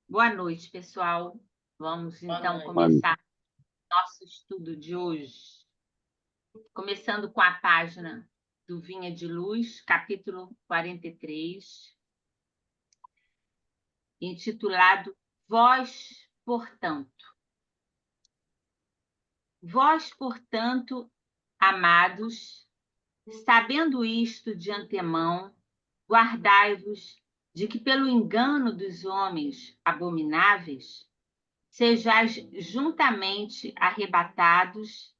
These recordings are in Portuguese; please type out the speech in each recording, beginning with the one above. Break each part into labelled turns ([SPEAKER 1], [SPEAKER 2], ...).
[SPEAKER 1] Boa noite, pessoal. Vamos
[SPEAKER 2] Boa
[SPEAKER 1] então
[SPEAKER 2] noite.
[SPEAKER 1] começar nosso estudo de hoje, começando com a página do Vinha de Luz, capítulo 43, intitulado Vós, portanto. Vós, portanto, amados, sabendo isto de antemão, guardai-vos de que pelo engano dos homens abomináveis sejais juntamente arrebatados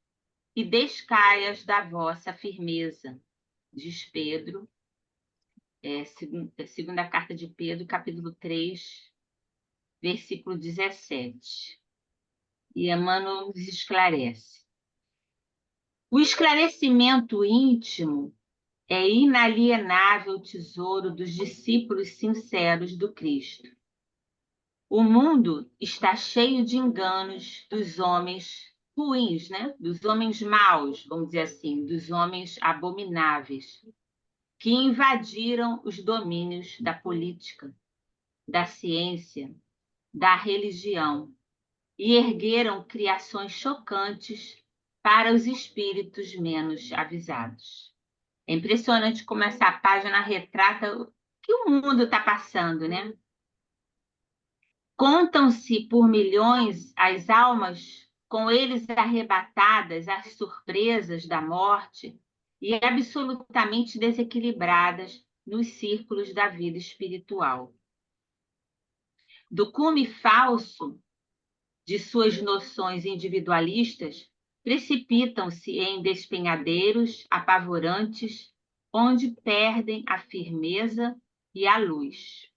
[SPEAKER 1] e descaias da vossa firmeza, diz Pedro, segunda carta de Pedro, capítulo 3, versículo 17. E Emmanuel nos esclarece. O esclarecimento íntimo é inalienável tesouro dos discípulos sinceros do Cristo. O mundo está cheio de enganos dos homens ruins, né? Dos homens maus, vamos dizer assim, dos homens abomináveis, que invadiram os domínios da política, da ciência, da religião e ergueram criações chocantes para os espíritos menos avisados. É impressionante como essa página retrata o que o mundo está passando, né? Contam-se por milhões as almas com eles arrebatadas às surpresas da morte e absolutamente desequilibradas nos círculos da vida espiritual. Do cume falso de suas noções individualistas, precipitam-se em despenhadeiros apavorantes, onde perdem a firmeza e a luz.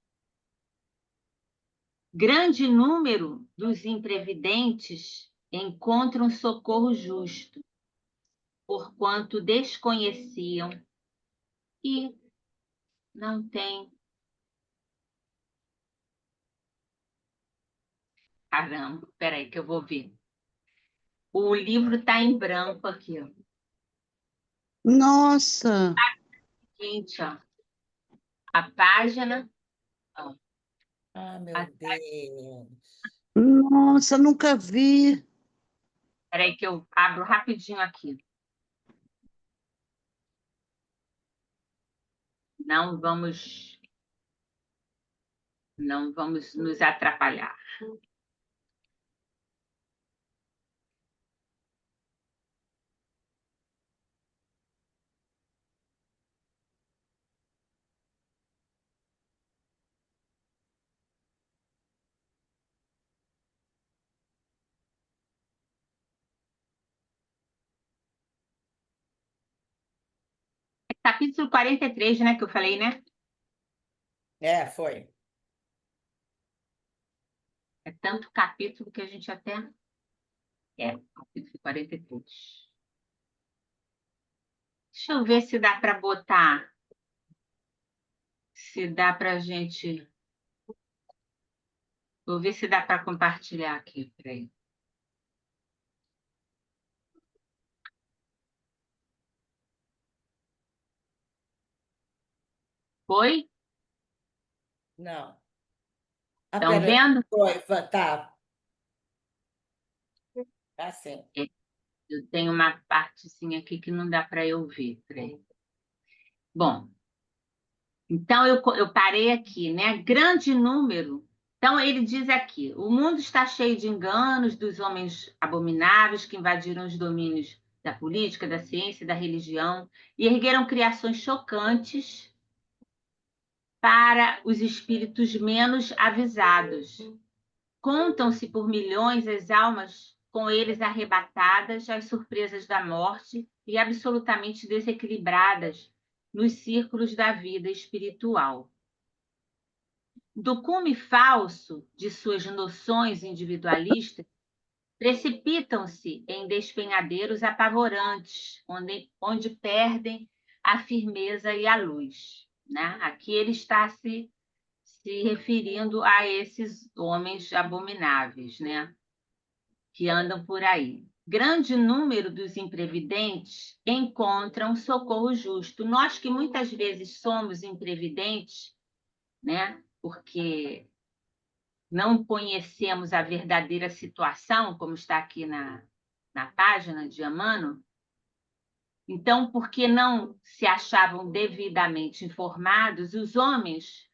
[SPEAKER 1] Grande número dos imprevidentes encontram socorro justo, porquanto desconheciam e não têm. Caramba, peraí que eu vou ver. O livro está em branco aqui, ó.
[SPEAKER 2] Nossa!
[SPEAKER 1] Gente, ó, a página. Ó,
[SPEAKER 2] Ah, meu
[SPEAKER 1] a...
[SPEAKER 2] Deus! Nossa, nunca vi.
[SPEAKER 1] Peraí que eu abro rapidinho aqui. Não vamos, não vamos nos atrapalhar. É capítulo 43, né, que eu falei, né?
[SPEAKER 2] Foi.
[SPEAKER 1] É tanto capítulo que a gente até... capítulo 43. Deixa eu ver se dá para botar, se dá para a gente... Vou ver se dá para compartilhar aqui, peraí. Foi?
[SPEAKER 2] Não.
[SPEAKER 1] Estão
[SPEAKER 2] Peraí.
[SPEAKER 1] vendo?
[SPEAKER 2] Foi, tá. Tá sim.
[SPEAKER 1] Eu tenho uma partezinha aqui que não dá para eu ver, peraí. Bom, então eu parei aqui, né? Grande número. Então ele diz aqui: o mundo está cheio de enganos dos homens abomináveis que invadiram os domínios da política, da ciência, da religião e ergueram criações chocantes para os espíritos menos avisados. Contam-se por milhões as almas com eles arrebatadas às surpresas da morte e absolutamente desequilibradas nos círculos da vida espiritual. Do cume falso de suas noções individualistas, precipitam-se em despenhadeiros apavorantes, onde perdem a firmeza e a luz. Né? Aqui ele está se referindo a esses homens abomináveis, né? Que andam por aí. Grande número dos imprevidentes encontram socorro justo. Nós que muitas vezes somos imprevidentes, né? Porque não conhecemos a verdadeira situação, como está aqui na página de Emmanuel, então, porque não se achavam devidamente informados, os homens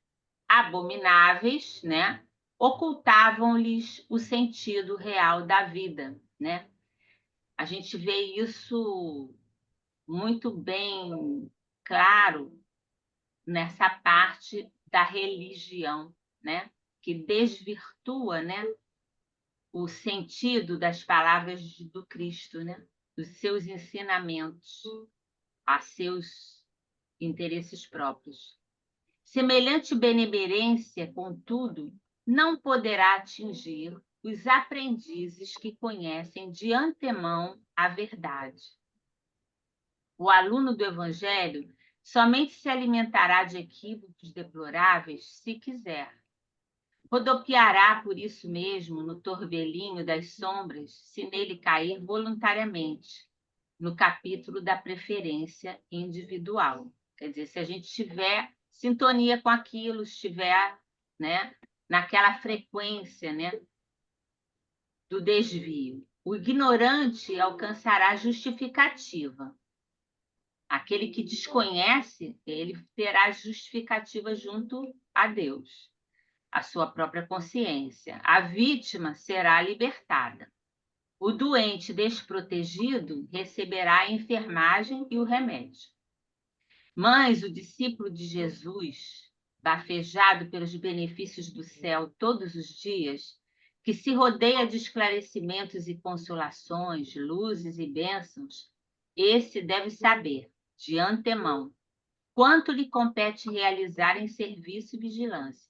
[SPEAKER 1] abomináveis, né, ocultavam-lhes o sentido real da vida, né? A gente vê isso muito bem claro nessa parte da religião, né, que desvirtua, né, o sentido das palavras do Cristo, né, dos seus ensinamentos a seus interesses próprios. Semelhante benemerência, contudo, não poderá atingir os aprendizes que conhecem de antemão a verdade. O aluno do Evangelho somente se alimentará de equívocos deploráveis se quiser. Rodopiará por isso mesmo no torvelinho das sombras, se nele cair voluntariamente, no capítulo da preferência individual. Quer dizer, se a gente tiver sintonia com aquilo, estiver, né, naquela frequência, né, do desvio. O ignorante alcançará justificativa. Aquele que desconhece, ele terá justificativa junto a Deus, a sua própria consciência. A vítima será libertada. O doente desprotegido receberá a enfermagem e o remédio. Mas o discípulo de Jesus, bafejado pelos benefícios do céu todos os dias, que se rodeia de esclarecimentos e consolações, luzes e bênçãos, esse deve saber, de antemão, quanto lhe compete realizar em serviço e vigilância.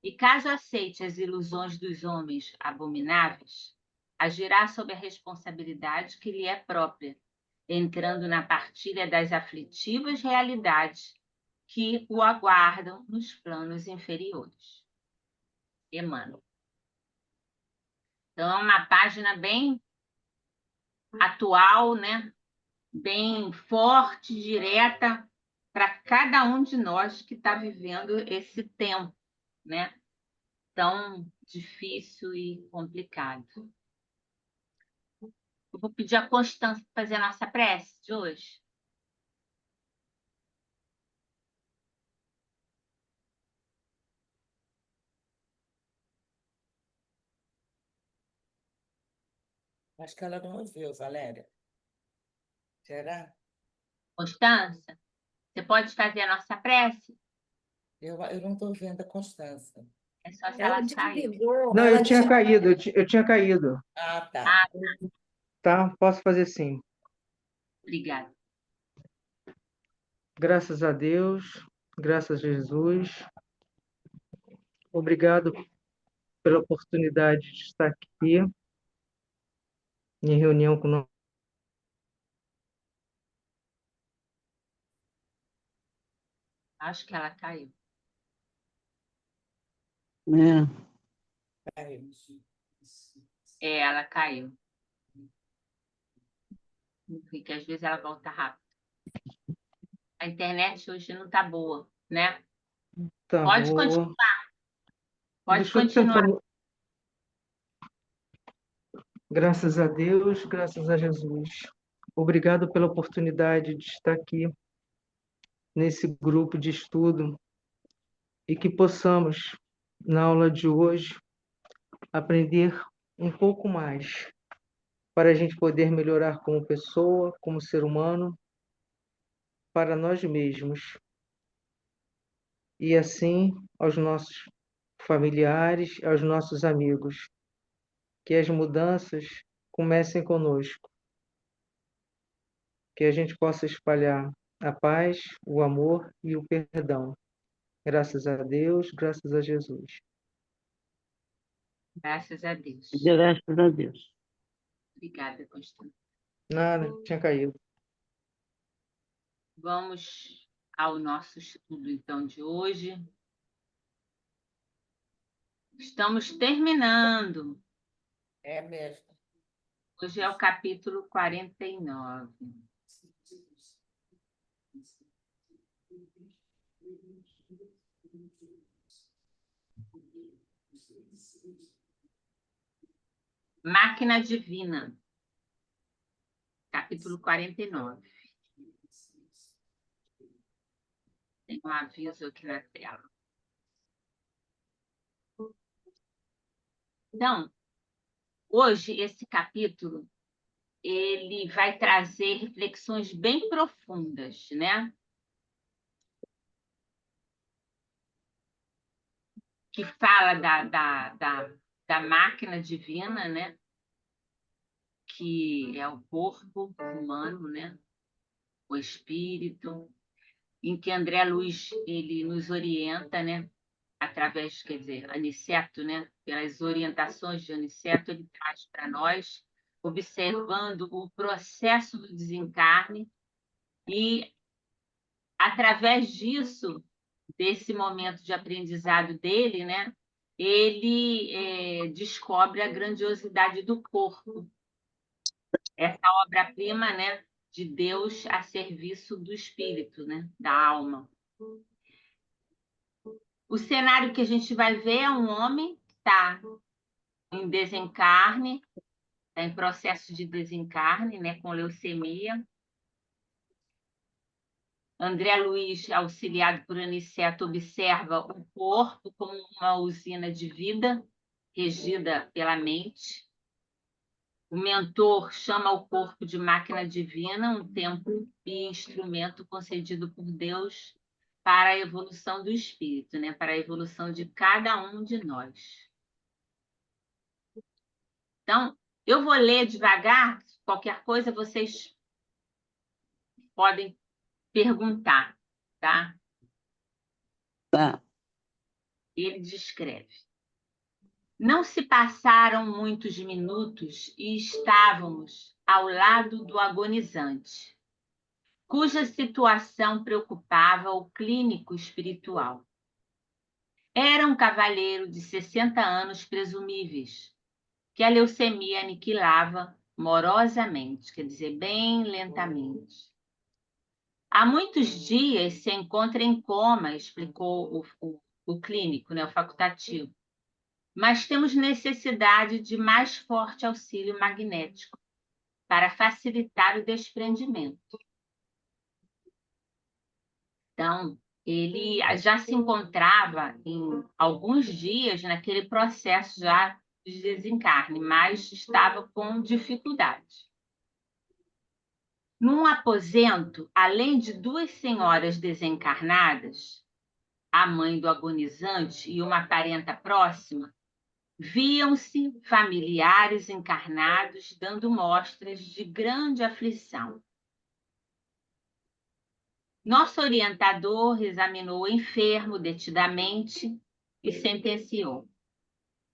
[SPEAKER 1] E caso aceite as ilusões dos homens abomináveis, agirá sob a responsabilidade que lhe é própria, entrando na partilha das aflitivas realidades que o aguardam nos planos inferiores. Emmanuel. Então, é uma página bem atual, né? Bem forte, direta, para cada um de nós que está vivendo esse tempo, né? Tão difícil e complicado. Eu vou pedir a Constância para fazer a nossa prece de hoje.
[SPEAKER 2] Acho que ela não ouviu, Valéria. Será?
[SPEAKER 1] Constância, você pode fazer a nossa prece?
[SPEAKER 2] Eu não estou vendo a Constância.
[SPEAKER 1] É só se
[SPEAKER 3] Ela
[SPEAKER 1] ela saiu.
[SPEAKER 3] desligou.
[SPEAKER 4] Não,
[SPEAKER 3] ela
[SPEAKER 4] eu tinha
[SPEAKER 3] des-
[SPEAKER 4] caído, eu tinha caído,
[SPEAKER 2] Ah, tá.
[SPEAKER 1] Ah,
[SPEAKER 4] tá? Posso fazer sim.
[SPEAKER 1] obrigada.
[SPEAKER 4] Graças a Deus, graças a Jesus. Obrigado pela oportunidade de estar aqui em reunião com nós.
[SPEAKER 1] Acho que ela caiu.
[SPEAKER 2] Peraí.
[SPEAKER 1] Ela caiu. Porque às vezes ela volta rápido. A internet hoje não está boa, né?
[SPEAKER 4] Tá
[SPEAKER 1] Pode
[SPEAKER 4] boa.
[SPEAKER 1] continuar. Pode
[SPEAKER 4] Deixa eu
[SPEAKER 1] continuar.
[SPEAKER 4] tentar. Graças a Deus, graças a Jesus. Obrigado pela oportunidade de estar aqui nesse grupo de estudo e que possamos, na aula de hoje, aprender um pouco mais para a gente poder melhorar como pessoa, como ser humano, para nós mesmos e assim aos nossos familiares, aos nossos amigos, que as mudanças comecem conosco, que a gente possa espalhar a paz, o amor e o perdão. Graças a Deus, graças a Jesus.
[SPEAKER 1] Graças a Deus.
[SPEAKER 3] Graças a Deus.
[SPEAKER 1] Obrigada, Constância.
[SPEAKER 4] Nada, tinha caído.
[SPEAKER 1] Vamos ao nosso estudo, então, de hoje. Estamos terminando.
[SPEAKER 2] É mesmo.
[SPEAKER 1] Hoje é o capítulo 49. Máquina Divina, capítulo 49. Tem um aviso aqui na tela. Então, hoje, esse capítulo, ele vai trazer reflexões bem profundas, né? Que fala da máquina divina, né? Que é o corpo humano, né? O espírito, em que André Luiz ele nos orienta, né? Através, quer dizer, Aniceto, né? Pelas orientações de Aniceto, ele traz para nós, observando o processo do desencarne e, através disso, desse momento de aprendizado dele, né? Ele descobre a grandiosidade do corpo, essa obra-prima, né? De Deus a serviço do espírito, né? Da alma. O cenário que a gente vai ver é um homem que está em desencarne, está em processo de desencarne, né, com leucemia. André Luiz, auxiliado por Aniceto, observa o corpo como uma usina de vida, regida pela mente. O mentor chama o corpo de máquina divina, um templo e instrumento concedido por Deus para a evolução do espírito, né, para a evolução de cada um de nós. Então, eu vou ler devagar, qualquer coisa vocês podem perguntar, tá?
[SPEAKER 3] Tá.
[SPEAKER 1] Ele descreve. Não se passaram muitos minutos e estávamos ao lado do agonizante, cuja situação preocupava o clínico espiritual. Era um cavalheiro de 60 anos presumíveis, que a leucemia aniquilava morosamente, quer dizer, bem lentamente. Há muitos dias se encontra em coma, explicou o clínico, né, o facultativo. Mas temos necessidade de mais forte auxílio magnético para facilitar o desprendimento. Então, ele já se encontrava em alguns dias naquele processo já de desencarne, mas estava com dificuldade. Num aposento, além de 2 senhoras desencarnadas, a mãe do agonizante e uma parenta próxima, viam-se familiares encarnados dando mostras de grande aflição. Nosso orientador examinou o enfermo detidamente e sentenciou: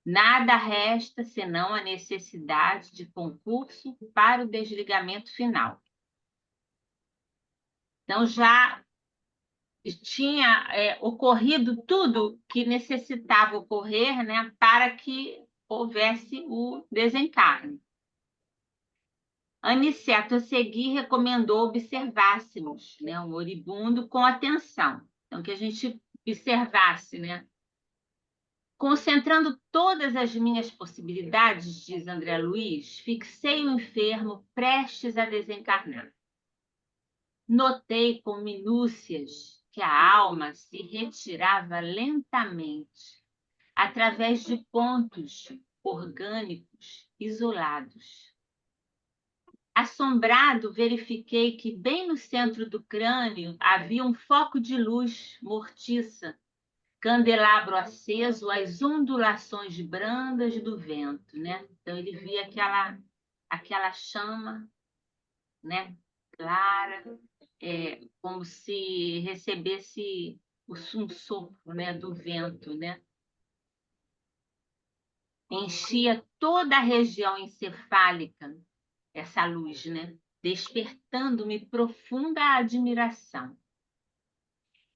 [SPEAKER 1] nada resta senão a necessidade de concurso para o desligamento final. Então, já tinha ocorrido tudo que necessitava ocorrer, né, para que houvesse o desencarne. Aniceto, a seguir, recomendou observássemos, né, o moribundo com atenção. Então, que a gente observasse, né? Concentrando todas as minhas possibilidades, diz André Luiz, fixei o enfermo prestes a desencarnar. Notei com minúcias que a alma se retirava lentamente, através de pontos orgânicos isolados. Assombrado, verifiquei que bem no centro do crânio havia um foco de luz mortiça, candelabro aceso às ondulações brandas do vento, né? Então ele via aquela chama, né? Clara, como se recebesse um sopro, né? Do vento, né? Enchia toda a região encefálica essa luz, né? Despertando-me profunda admiração.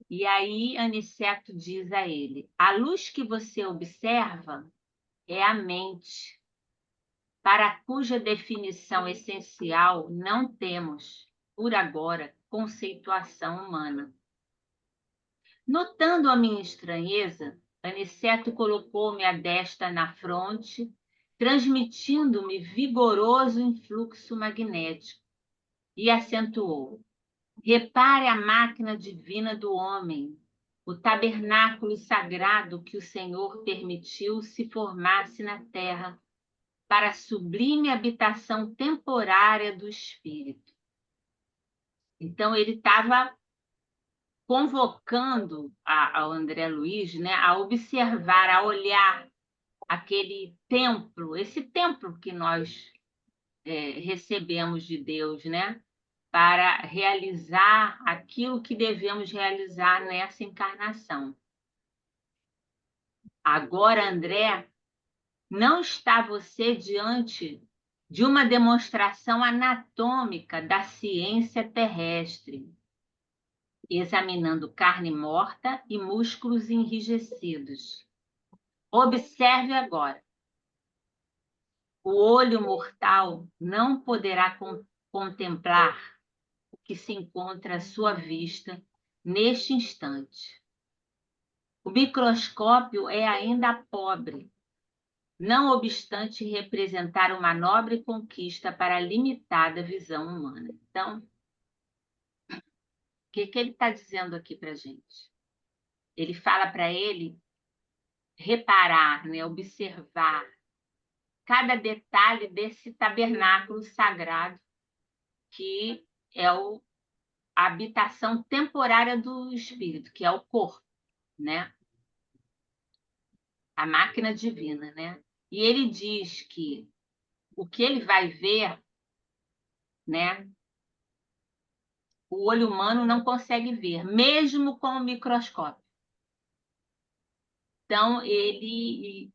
[SPEAKER 1] E aí Aniceto diz a ele: a luz que você observa é a mente, para cuja definição essencial não temos, por agora, conceituação humana. Notando a minha estranheza, Aniceto colocou-me a destra na fronte, transmitindo-me vigoroso influxo magnético, e acentuou: repare a máquina divina do homem, o tabernáculo sagrado que o Senhor permitiu se formasse na terra para a sublime habitação temporária do Espírito. Então, ele estava convocando ao André Luiz, né, a observar, a olhar aquele templo, esse templo que nós recebemos de Deus, né, para realizar aquilo que devemos realizar nessa encarnação. Agora, André, não está você diante de uma demonstração anatômica da ciência terrestre, examinando carne morta e músculos enrijecidos. Observe agora. O olho mortal não poderá contemplar o que se encontra à sua vista neste instante. O microscópio é ainda pobre, não obstante representar uma nobre conquista para a limitada visão humana. Então, o que ele está dizendo aqui para a gente? Ele fala para ele reparar, né, observar cada detalhe desse tabernáculo sagrado que é a habitação temporária do espírito, que é o corpo, né? A máquina divina, né? E ele diz que o que ele vai ver, né? O olho humano não consegue ver, mesmo com o microscópio. Então, ele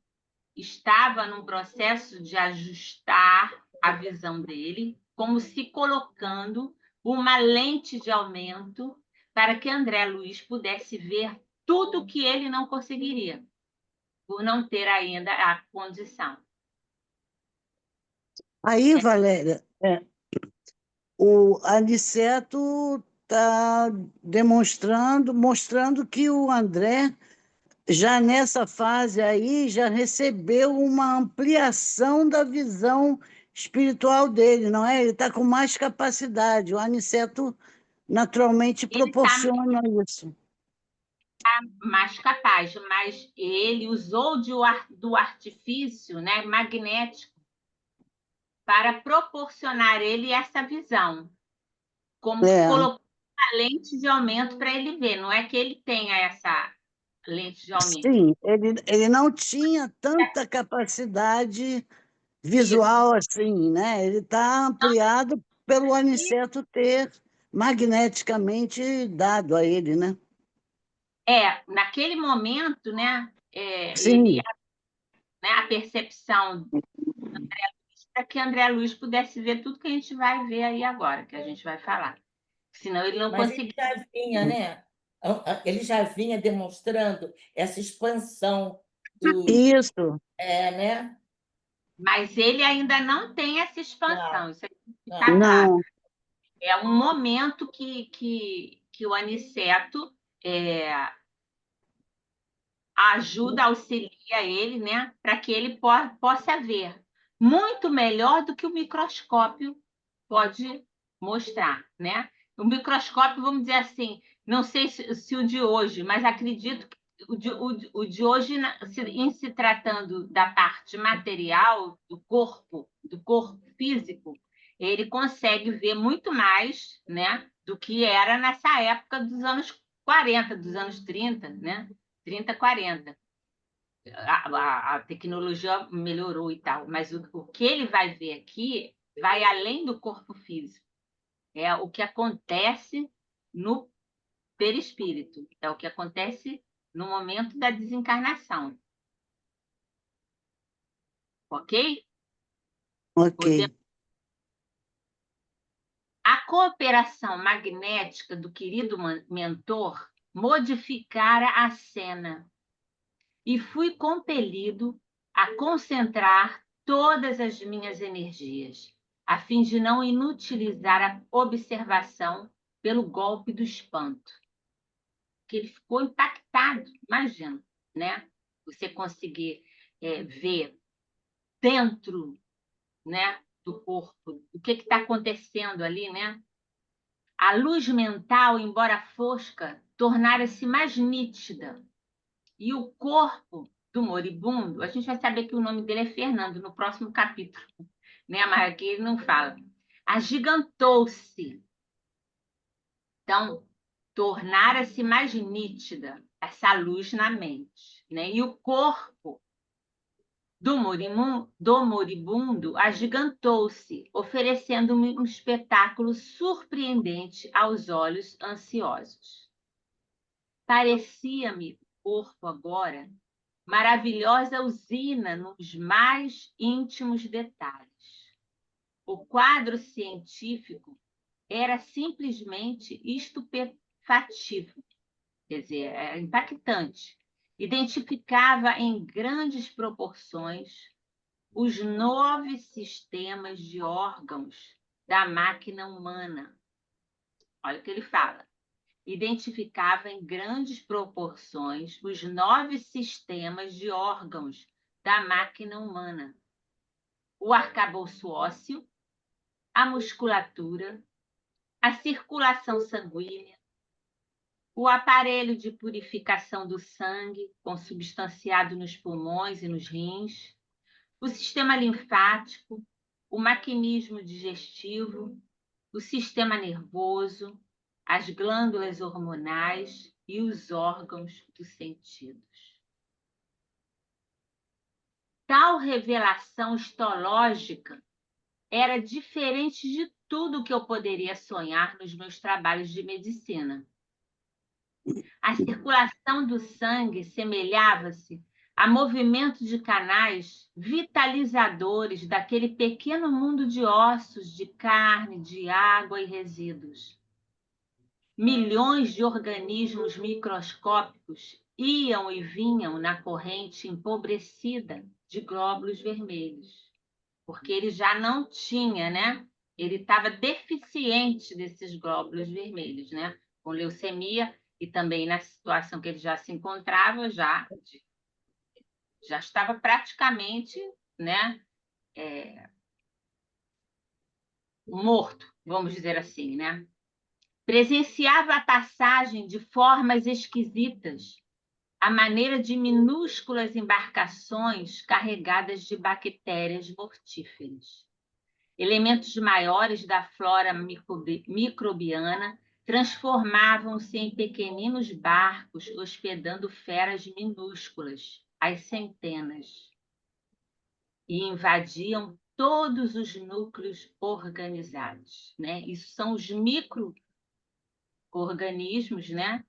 [SPEAKER 1] estava num processo de ajustar a visão dele, como se colocando uma lente de aumento para que André Luiz pudesse ver tudo que ele não conseguiria, por não ter ainda a condição.
[SPEAKER 3] Aí, Valéria, o Aniceto está mostrando que o André, já nessa fase aí, já recebeu uma ampliação da visão espiritual dele, não é? Ele está com mais capacidade. O Aniceto naturalmente
[SPEAKER 1] Ele está
[SPEAKER 3] proporciona isso.
[SPEAKER 1] mais capaz, mas ele usou do artifício, né, magnético para proporcionar a ele essa visão, como se
[SPEAKER 3] É.
[SPEAKER 1] colocou uma lente de aumento para ele ver. Não é que ele tenha essa lente de aumento.
[SPEAKER 3] Sim, ele não tinha tanta capacidade visual assim, né? Ele está ampliado pelo Aniceto ter magneticamente dado a ele, né?
[SPEAKER 1] Naquele momento, né,
[SPEAKER 3] Sim,
[SPEAKER 1] a percepção para que André Luiz pudesse ver tudo que a gente vai ver aí agora, que a gente vai falar. Senão ele não
[SPEAKER 2] Mas ele
[SPEAKER 1] conseguia.
[SPEAKER 2] já vinha, né? Ele já vinha demonstrando essa expansão do.
[SPEAKER 3] isso.
[SPEAKER 2] Né?
[SPEAKER 1] Mas ele ainda não tem essa
[SPEAKER 2] Claro,
[SPEAKER 1] expansão, isso aí está
[SPEAKER 2] claro.
[SPEAKER 1] claro.
[SPEAKER 3] Não,
[SPEAKER 1] É um momento que o Aniceto ajuda, auxilia ele, né, para que ele possa ver muito melhor do que o microscópio pode mostrar, né? O microscópio, vamos dizer assim, não sei se o de hoje, mas acredito que o de hoje, em se tratando da parte material do corpo físico, ele consegue ver muito mais, né, do que era nessa época dos anos 40, dos anos 30, né? 30, 40. A tecnologia melhorou e tal, mas o que ele vai ver aqui vai além do corpo físico. É o que acontece no perispírito, é o que acontece no momento da desencarnação. Ok?
[SPEAKER 3] ok.
[SPEAKER 1] A cooperação magnética do querido mentor modificara a cena e fui compelido a concentrar todas as minhas energias, a fim de não inutilizar a observação pelo golpe do espanto. Que ele ficou impactado, imagina, né? você conseguir ver dentro, né, do corpo, o que está acontecendo ali, né? A luz mental, embora fosca, tornara-se mais nítida. E o corpo do moribundo, a gente vai saber que o nome dele é Fernando no próximo capítulo, né? Mas aqui ele não fala. Agigantou-se. Então, tornara-se mais nítida essa luz na mente, né? E o corpo do moribundo agigantou-se, oferecendo um espetáculo surpreendente aos olhos ansiosos. Parecia-me o corpo agora maravilhosa usina nos mais íntimos detalhes. O quadro científico era simplesmente estupefativo, quer dizer, é impactante. Identificava em grandes proporções os 9 sistemas de órgãos da máquina humana. Olha o que ele fala. Identificava em grandes proporções os 9 sistemas de órgãos da máquina humana. O arcabouço ósseo, a musculatura, a circulação sanguínea, o aparelho de purificação do sangue, consubstanciado nos pulmões e nos rins, o sistema linfático, o mecanismo digestivo, o sistema nervoso, as glândulas hormonais e os órgãos dos sentidos. Tal revelação histológica era diferente de tudo que eu poderia sonhar nos meus trabalhos de medicina. A circulação do sangue semelhava-se a movimento de canais vitalizadores daquele pequeno mundo de ossos, de carne, de água e resíduos. Milhões de organismos microscópicos iam e vinham na corrente empobrecida de glóbulos vermelhos, porque ele já não tinha, né? Ele estava deficiente desses glóbulos vermelhos, né? Com leucemia e também na situação que ele já se encontrava, já estava praticamente, né? Morto, vamos dizer assim, né? Presenciava a passagem de formas esquisitas, à maneira de minúsculas embarcações carregadas de bactérias mortíferas. Elementos maiores da flora microbiana transformavam-se em pequeninos barcos hospedando feras minúsculas, às centenas, e invadiam todos os núcleos organizados, né? Isso são os micro-organismos, né?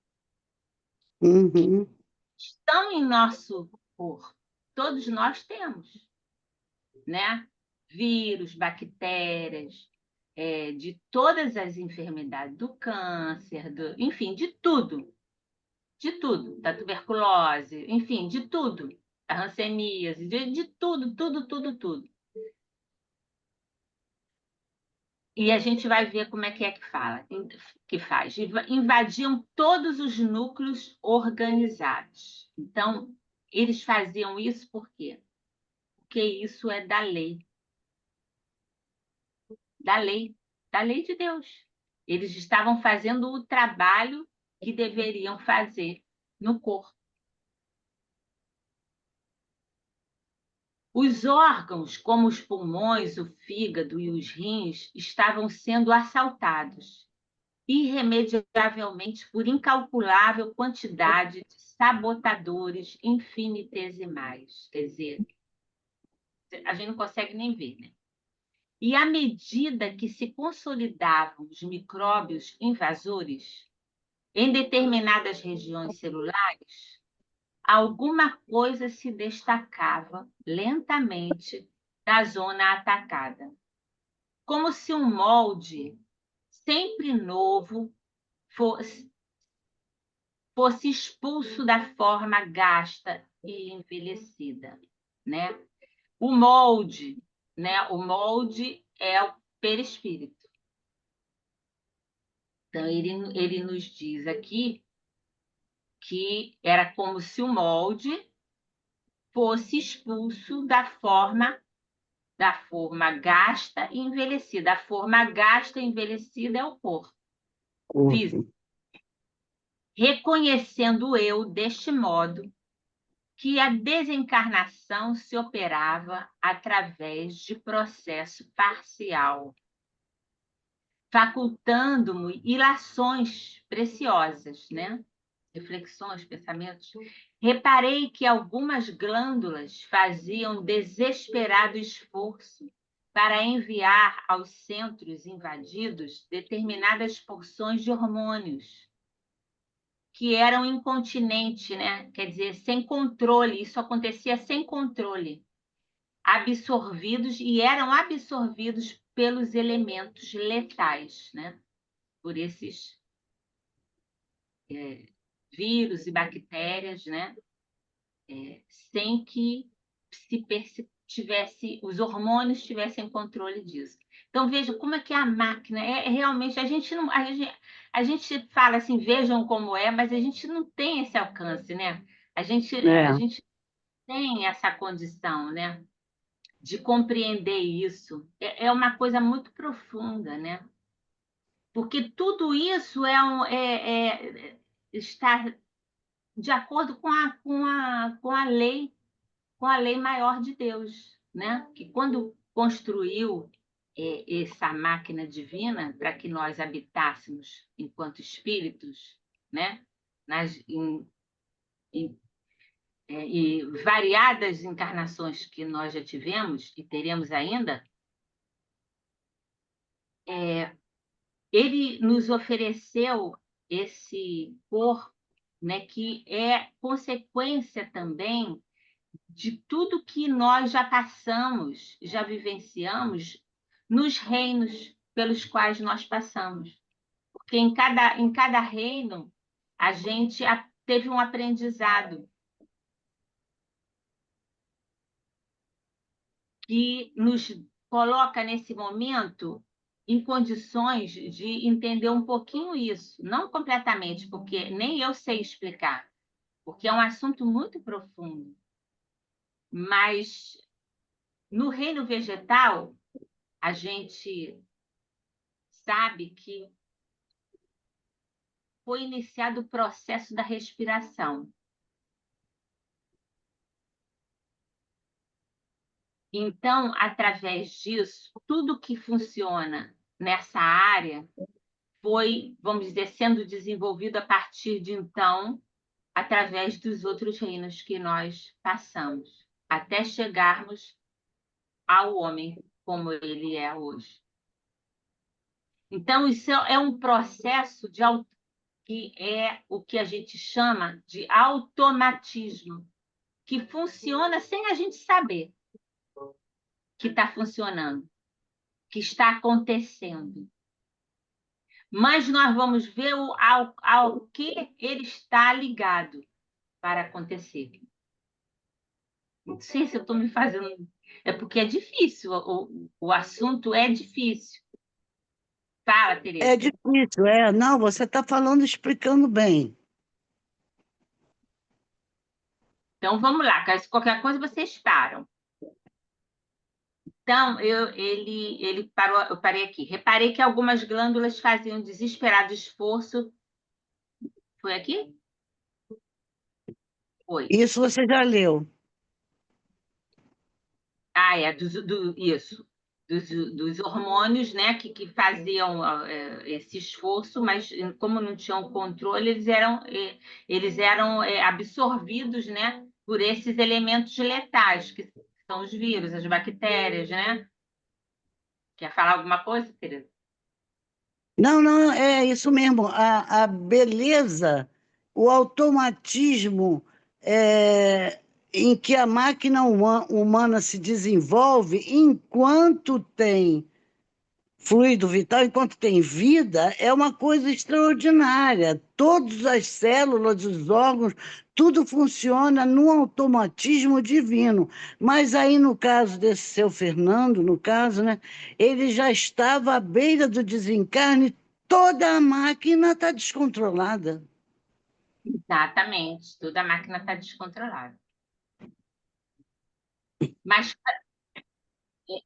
[SPEAKER 3] Uhum.
[SPEAKER 1] Estão em nosso corpo. Todos nós temos, né? Vírus, bactérias, de todas as enfermidades, do câncer, enfim, de tudo, da tuberculose, enfim, de tudo, da hanseníase, de tudo, tudo, tudo, tudo. E a gente vai ver como é que faz. Invadiam todos os núcleos organizados. Então, eles faziam isso por quê? Porque isso é da lei. Da lei de Deus. Eles estavam fazendo o trabalho que deveriam fazer no corpo. Os órgãos, como os pulmões, o fígado e os rins, estavam sendo assaltados irremediavelmente por incalculável quantidade de sabotadores infinitesimais. Quer dizer, a gente não consegue nem ver, né? E à medida que se consolidavam os micróbios invasores em determinadas regiões celulares, alguma coisa se destacava lentamente da zona atacada, como se um molde sempre novo fosse expulso da forma gasta e envelhecida, né? O molde, né? O molde é o perispírito. Então, ele nos diz aqui que era como se o molde, fosse expulso da forma gasta e envelhecida. A forma gasta e envelhecida é o corpo físico. Reconhecendo eu, deste modo, que a desencarnação se operava através de processo parcial, facultando-me ilações preciosas, né? Reflexões, pensamentos. Reparei que algumas glândulas faziam desesperado esforço para enviar aos centros invadidos determinadas porções de hormônios que eram incontinentes, né? Quer dizer, sem controle, isso acontecia sem controle, eram absorvidos pelos elementos letais, né? Por esses vírus e bactérias, né? Sem que os hormônios tivessem controle disso. Então, veja como é que a máquina realmente, a gente fala assim, vejam como é, mas a gente não tem esse alcance, né? A gente tem essa condição, né? De compreender isso. É uma coisa muito profunda, né? Porque tudo isso está de acordo com a lei maior de Deus, né? Que quando construiu essa máquina divina para que nós habitássemos enquanto espíritos, né? E variadas encarnações que nós já tivemos e teremos ainda, ele nos ofereceu esse corpo, né? Que é consequência também de tudo que nós já passamos, já vivenciamos nos reinos pelos quais nós passamos. Porque em cada reino a gente teve um aprendizado que nos coloca nesse momento em condições de entender um pouquinho isso, não completamente, porque nem eu sei explicar, porque é um assunto muito profundo. Mas no reino vegetal, a gente sabe que foi iniciado o processo da respiração. Então, através disso, tudo que funciona nessa área foi, vamos dizer, sendo desenvolvido a partir de então, através dos outros reinos que nós passamos, até chegarmos ao homem como ele é hoje. Então, isso é um processo que é o que a gente chama de automatismo, que funciona sem a gente saber que está funcionando, que está acontecendo. Mas nós vamos ver ao que ele está ligado para acontecer. Não sei se eu estou me fazendo... É porque é difícil, o assunto é difícil. Fala, Tereza.
[SPEAKER 3] É difícil, Não, você está falando, explicando bem.
[SPEAKER 1] Então, vamos lá. Qualquer coisa, vocês param. Então, ele parou, eu parei aqui. Reparei que algumas glândulas faziam desesperado esforço. Foi aqui? Foi.
[SPEAKER 3] Isso você já leu.
[SPEAKER 1] Isso. Dos hormônios, né, que faziam esse esforço, mas como não tinham controle, eles eram absorvidos, né, por esses elementos letais, que são os vírus, as bactérias, né? Quer falar alguma coisa, Tereza?
[SPEAKER 3] Não, não, é isso mesmo. A beleza, o automatismo em que a máquina humana se desenvolve enquanto tem fluido vital, enquanto tem vida, é uma coisa extraordinária. Todas as células, os órgãos, tudo funciona num automatismo divino. Mas aí, no caso desse seu Fernando, no caso, né, ele já estava à beira do desencarne, toda a máquina está descontrolada.
[SPEAKER 1] Exatamente. Toda a máquina está descontrolada. Mas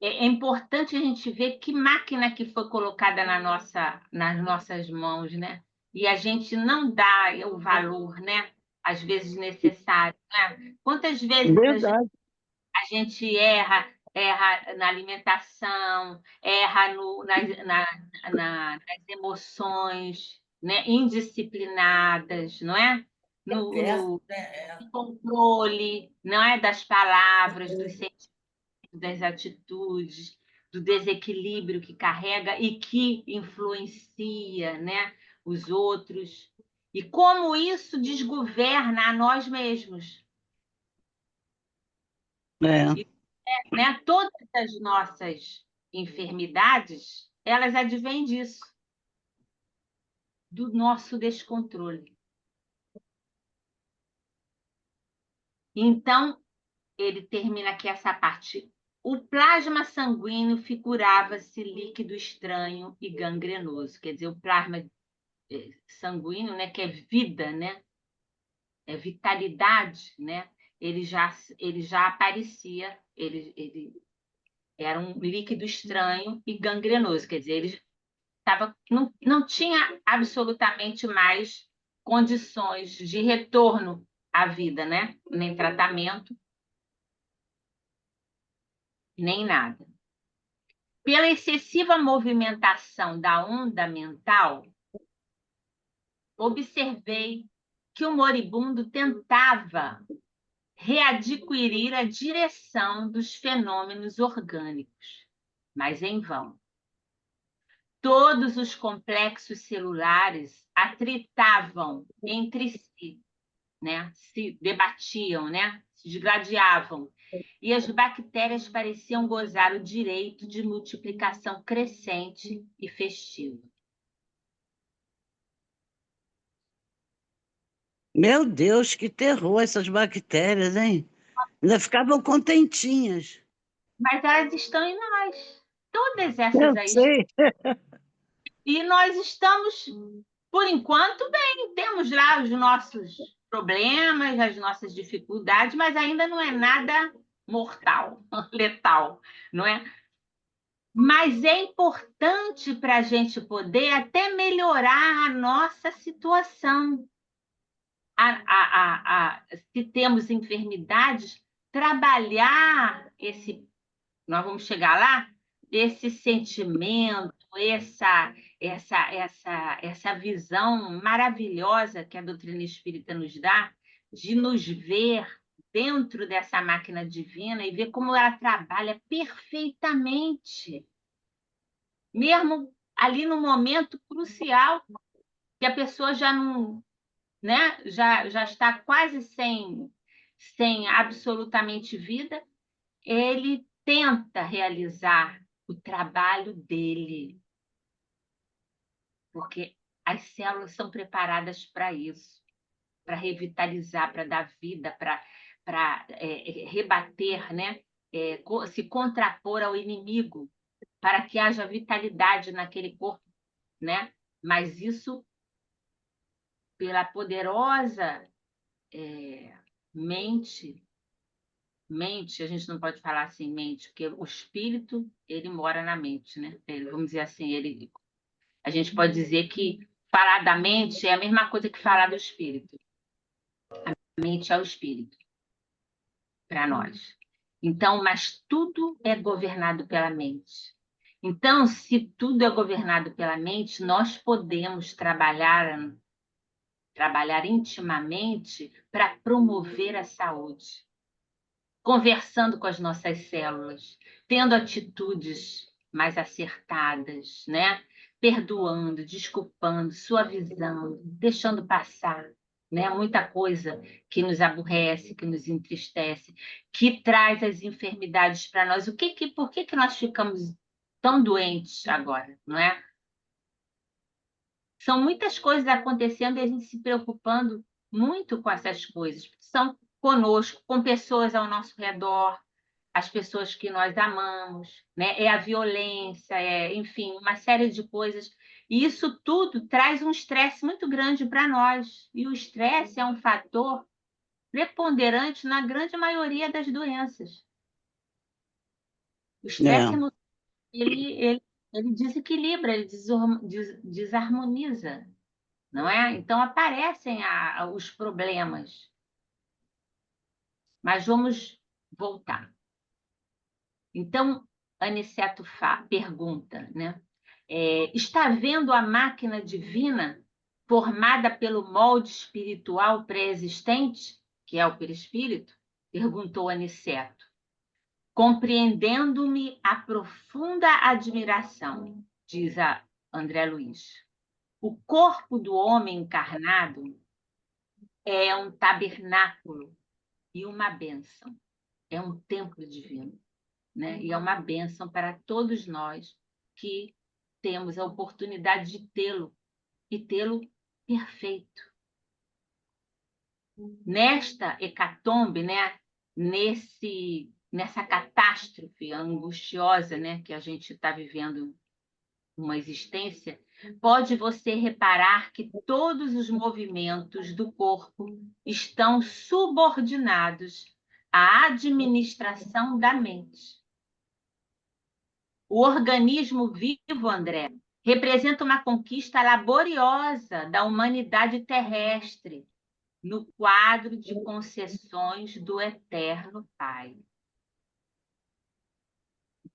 [SPEAKER 1] é importante a gente ver que máquina que foi colocada nas nossas mãos, né? E a gente não dá o valor, né? Às vezes necessário, né? Quantas vezes
[SPEAKER 3] Verdade.
[SPEAKER 1] a gente erra na alimentação, erra nas emoções, né? Indisciplinadas, não é?
[SPEAKER 2] Diversos,
[SPEAKER 1] No
[SPEAKER 2] né?
[SPEAKER 1] controle, não é? Das palavras, dos sentimentos, das atitudes, do desequilíbrio que carrega e que influencia, né? Os outros. E como isso desgoverna a nós mesmos.
[SPEAKER 3] É.
[SPEAKER 1] Né? Todas as nossas enfermidades, elas advêm disso, do nosso descontrole. Então, ele termina aqui essa parte. O plasma sanguíneo figurava-se líquido estranho e gangrenoso. Quer dizer, o plasma sanguíneo, né, que é vida, né, é vitalidade, né, ele já aparecia, ele era um líquido estranho e gangrenoso. Quer dizer, ele não tinha absolutamente mais condições de retorno à vida, né? Nem tratamento, nem nada. Pela excessiva movimentação da onda mental, observei que o moribundo tentava readquirir a direção dos fenômenos orgânicos, mas em vão. Todos os complexos celulares atritavam entre si, né? Se debatiam, né? Se digladiavam. E as bactérias pareciam gozar o direito de multiplicação crescente e festiva.
[SPEAKER 3] Meu Deus, que terror essas bactérias, hein? Ainda ficavam contentinhas.
[SPEAKER 1] Mas elas estão em nós. Todas essas
[SPEAKER 3] Eu
[SPEAKER 1] aí.
[SPEAKER 3] sei.
[SPEAKER 1] E nós estamos, por enquanto, bem. Temos lá os nossos problemas, as nossas dificuldades, mas ainda não é nada mortal, letal, não é? Mas é importante para a gente poder até melhorar a nossa situação. Se temos enfermidades, trabalhar nós vamos chegar lá, esse sentimento, essa visão maravilhosa que a doutrina espírita nos dá, de nos ver dentro dessa máquina divina e ver como ela trabalha perfeitamente, mesmo ali no momento crucial, que a pessoa já não, né, já está quase sem absolutamente vida, ele tenta realizar o trabalho dele, porque as células são preparadas para isso, para revitalizar, para dar vida, para rebater, né? Se contrapor ao inimigo, para que haja vitalidade naquele corpo, né? Mas isso pela poderosa mente, a gente não pode falar assim mente, porque o espírito, ele mora na mente, né? Vamos dizer assim, a gente pode dizer que falar da mente é a mesma coisa que falar do espírito. A mente é o espírito para nós. Então, mas tudo é governado pela mente. Então, se tudo é governado pela mente, nós podemos trabalhar intimamente para promover a saúde, conversando com as nossas células, tendo atitudes mais acertadas, né? Perdoando, desculpando, suavizando, deixando passar, né? Muita coisa que nos aborrece, que nos entristece, que traz as enfermidades para nós. Por que nós ficamos tão doentes agora, não é? São muitas coisas acontecendo e a gente se preocupando muito com essas coisas. São conosco, com pessoas ao nosso redor, as pessoas que nós amamos, né? É a violência, enfim, uma série de coisas. E isso tudo traz um estresse muito grande para nós. E o estresse é um fator preponderante na grande maioria das doenças. O estresse ele desequilibra, ele desarmoniza, não é? Então aparecem os problemas. Mas vamos voltar. Então, Aniceto pergunta, né? Está vendo a máquina divina formada pelo molde espiritual pré-existente, que é o perispírito? Perguntou Aniceto, compreendendo-me a profunda admiração, diz a André Luiz. O corpo do homem encarnado é um tabernáculo e uma bênção, é um templo divino, né? E é uma bênção para todos nós que temos a oportunidade de tê-lo e tê-lo perfeito. Nesta hecatombe, né? Nessa catástrofe angustiosa, né? Que a gente está vivendo uma existência, pode você reparar que todos os movimentos do corpo estão subordinados à administração da mente. O organismo vivo, André, representa uma conquista laboriosa da humanidade terrestre no quadro de concessões do Eterno Pai.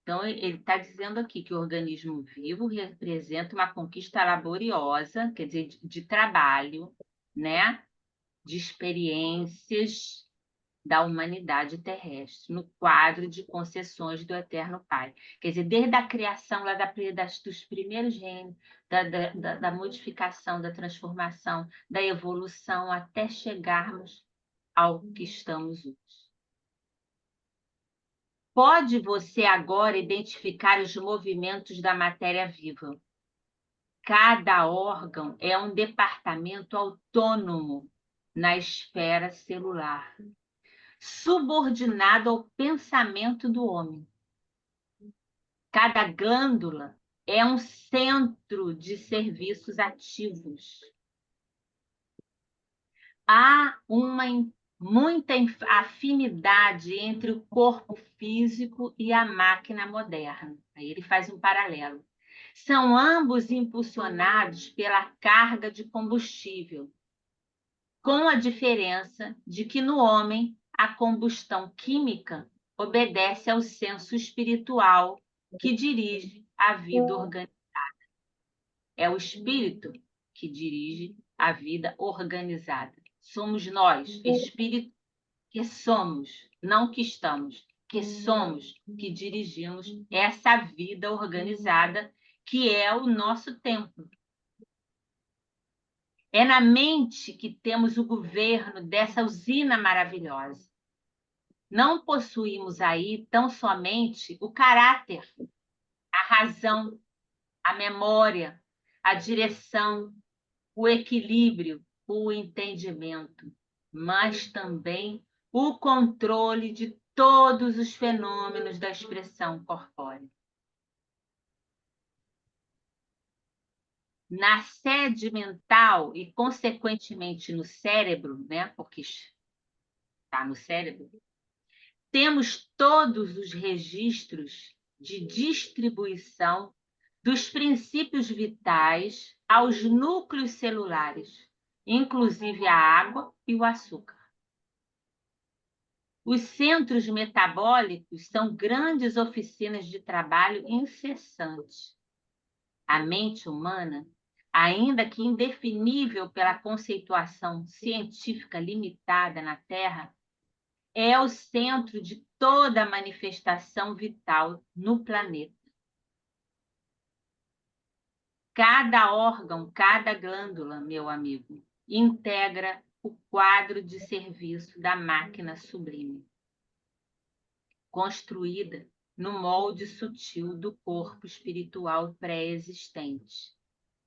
[SPEAKER 1] Então, ele está dizendo aqui que o organismo vivo representa uma conquista laboriosa, quer dizer, de trabalho, né? De experiências da humanidade terrestre, no quadro de concessões do Eterno Pai. Quer dizer, desde a criação lá dos primeiros reinos, da modificação, da transformação, da evolução, até chegarmos ao que estamos hoje. Pode você agora identificar os movimentos da matéria viva. Cada órgão é um departamento autônomo na esfera celular, subordinado ao pensamento do homem. Cada glândula é um centro de serviços ativos. Há muita afinidade entre o corpo físico e a máquina moderna. Aí ele faz um paralelo. São ambos impulsionados pela carga de combustível, com a diferença de que no homem a combustão química obedece ao senso espiritual que dirige a vida organizada. É o espírito que dirige a vida organizada. Somos nós, espírito, que somos, não que estamos, que somos, que dirigimos essa vida organizada que é o nosso templo. É na mente que temos o governo dessa usina maravilhosa. Não possuímos aí tão somente o caráter, a razão, a memória, a direção, o equilíbrio, o entendimento, mas também o controle de todos os fenômenos da expressão corpórea. Na sede mental e, consequentemente, no cérebro, né? Porque está no cérebro, temos todos os registros de distribuição dos princípios vitais aos núcleos celulares, inclusive a água e o açúcar. Os centros metabólicos são grandes oficinas de trabalho incessante. A mente humana, ainda que indefinível pela conceituação científica limitada na Terra, é o centro de toda a manifestação vital no planeta. Cada órgão, cada glândula, meu amigo, integra o quadro de serviço da máquina sublime, construída no molde sutil do corpo espiritual pré-existente.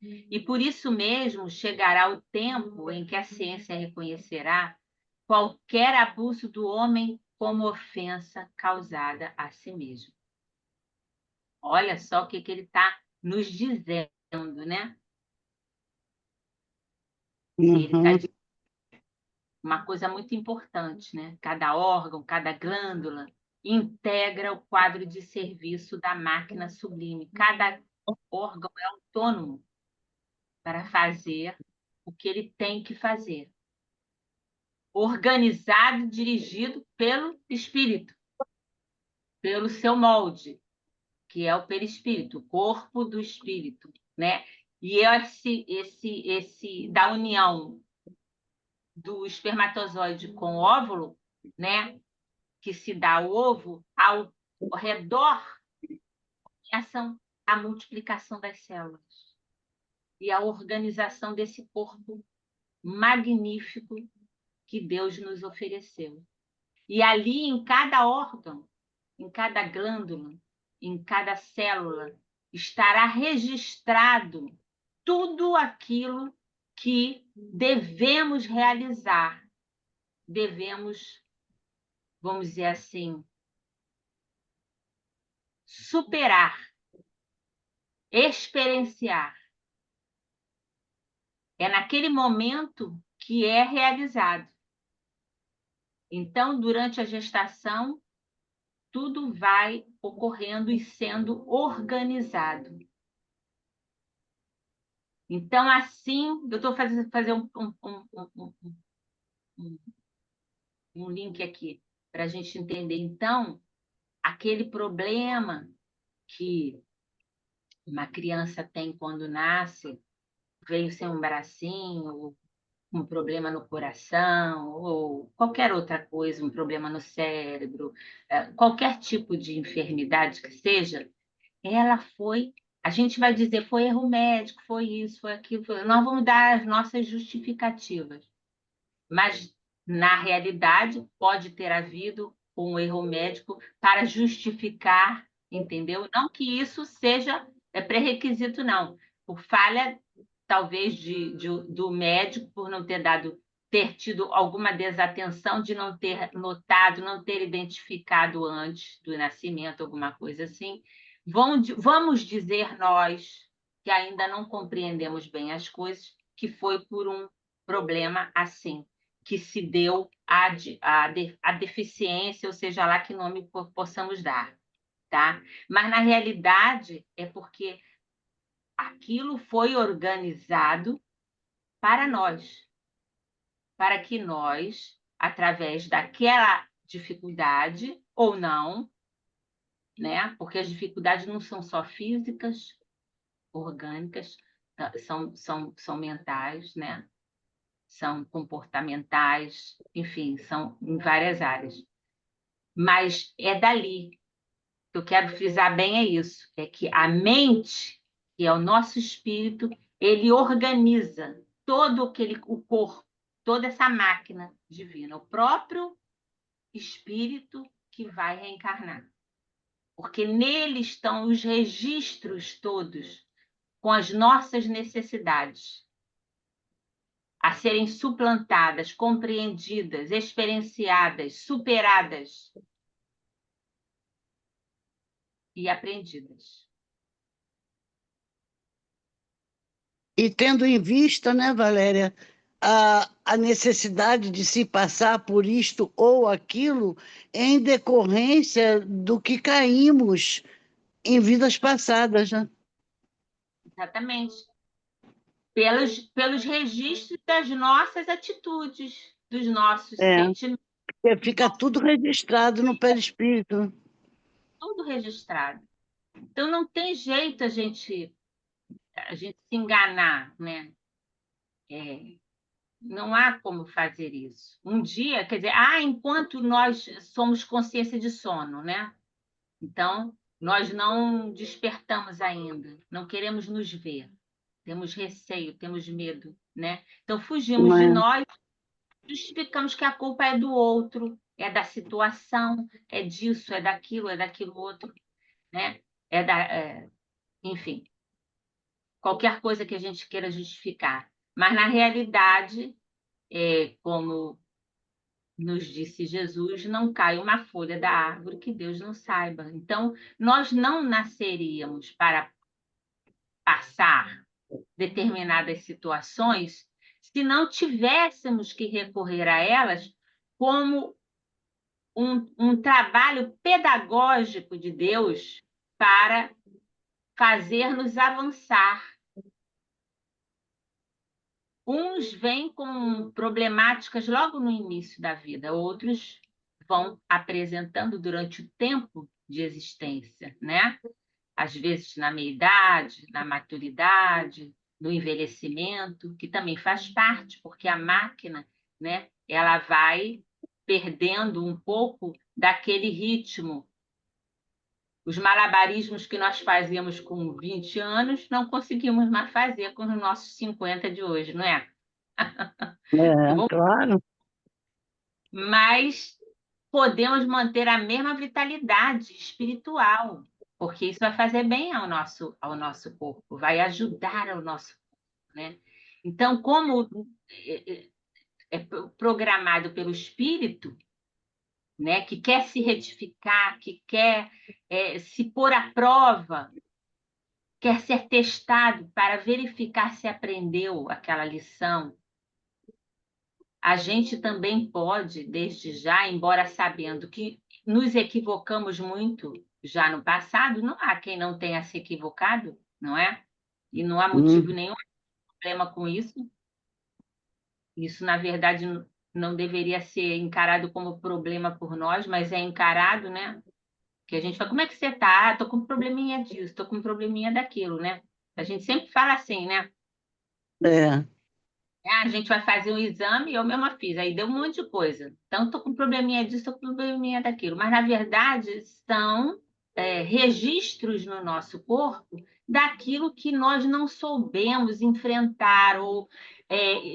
[SPEAKER 1] E por isso mesmo chegará o tempo em que a ciência reconhecerá qualquer abuso do homem como ofensa causada a si mesmo. Olha só o que ele está nos dizendo, né? Ele está dizendo uma coisa muito importante, né? Cada órgão, cada glândula integra o quadro de serviço da máquina sublime. Cada órgão é autônomo para fazer o que ele tem que fazer. Organizado e dirigido pelo espírito, pelo seu molde, que é o perispírito, o corpo do espírito, né? E esse da união do espermatozoide com o óvulo, né? Que se dá o ovo, ao redor começam a multiplicação das células e a organização desse corpo magnífico que Deus nos ofereceu. E ali, em cada órgão, em cada glândula, em cada célula, estará registrado tudo aquilo que devemos realizar. Devemos, vamos dizer assim, superar, experienciar. É naquele momento que é realizado. Então, durante a gestação, tudo vai ocorrendo e sendo organizado. Então, assim, eu estou fazendo um link aqui para a gente entender. Então, aquele problema que uma criança tem quando nasce, veio sem um bracinho, um problema no coração, ou qualquer outra coisa, um problema no cérebro, qualquer tipo de enfermidade que seja, ela foi, a gente vai dizer, foi erro médico, foi isso, foi aquilo, nós vamos dar as nossas justificativas. Mas, na realidade, pode ter havido um erro médico para justificar, entendeu? Não que isso seja pré-requisito, não. Por falha, talvez, do médico, por não ter tido alguma desatenção, de não ter notado, não ter identificado antes do nascimento, alguma coisa assim. Vamos dizer nós, que ainda não compreendemos bem as coisas, que foi por um problema assim, que se deu a deficiência, ou seja lá que nome possamos dar, tá? Mas, na realidade, é porque aquilo foi organizado para nós, para que nós, através daquela dificuldade, ou não, né? Porque as dificuldades não são só físicas, orgânicas, são mentais, né? São comportamentais, enfim, são em várias áreas. Mas é dali que eu quero frisar bem, é isso, é que a mente, que é o nosso espírito, ele organiza o corpo, toda essa máquina divina, o próprio espírito que vai reencarnar. Porque nele estão os registros todos com as nossas necessidades a serem suplantadas, compreendidas, experienciadas, superadas e aprendidas.
[SPEAKER 3] E tendo em vista, né, Valéria, a necessidade de se passar por isto ou aquilo em decorrência do que caímos em vidas passadas, né?
[SPEAKER 1] Exatamente. Pelos registros das nossas atitudes, dos nossos sentimentos,
[SPEAKER 3] Fica tudo registrado no perispírito.
[SPEAKER 1] tudo registrado. Então, não tem jeito a gente se enganar, né? Não há como fazer isso. Um dia, quer dizer, enquanto nós somos consciência de sono, né? Então, nós não despertamos ainda, não queremos nos ver, temos receio, temos medo, né? Então, fugimos de
[SPEAKER 3] Né?
[SPEAKER 1] nós, justificamos que a culpa é do outro, é da situação, é disso, é daquilo outro, né? Enfim, qualquer coisa que a gente queira justificar. Mas, na realidade, como nos disse Jesus, não cai uma folha da árvore que Deus não saiba. Então, nós não nasceríamos para passar determinadas situações se não tivéssemos que recorrer a elas como um trabalho pedagógico de Deus para fazer-nos avançar. Uns vêm com problemáticas logo no início da vida, outros vão apresentando durante o tempo de existência, né? Às vezes na meia-idade, na maturidade, no envelhecimento, que também faz parte, porque a máquina, né, ela vai perdendo um pouco daquele ritmo. Os malabarismos que nós fazíamos com 20 anos, não conseguimos mais fazer com os nossos 50 de hoje, não é?
[SPEAKER 3] Claro.
[SPEAKER 1] Mas podemos manter a mesma vitalidade espiritual, porque isso vai fazer bem ao nosso corpo, vai ajudar ao nosso corpo, né? Então, como é programado pelo espírito, né, que quer se retificar, que quer se pôr à prova, quer ser testado para verificar se aprendeu aquela lição, a gente também pode, desde já, embora sabendo que nos equivocamos muito já no passado, não há quem não tenha se equivocado, não é? E não há motivo nenhum problema com isso. Isso, na verdade, não deveria ser encarado como problema por nós, mas é encarado, né? Que a gente fala, como é que você está? Ah, tô com um probleminha disso, tô com um probleminha daquilo, né? A gente sempre fala assim, né? A gente vai fazer um exame, eu mesma fiz, aí deu um monte de coisa. Então, estou com um probleminha disso, estou com um probleminha daquilo. Mas, na verdade, são registros no nosso corpo daquilo que nós não soubemos enfrentar ou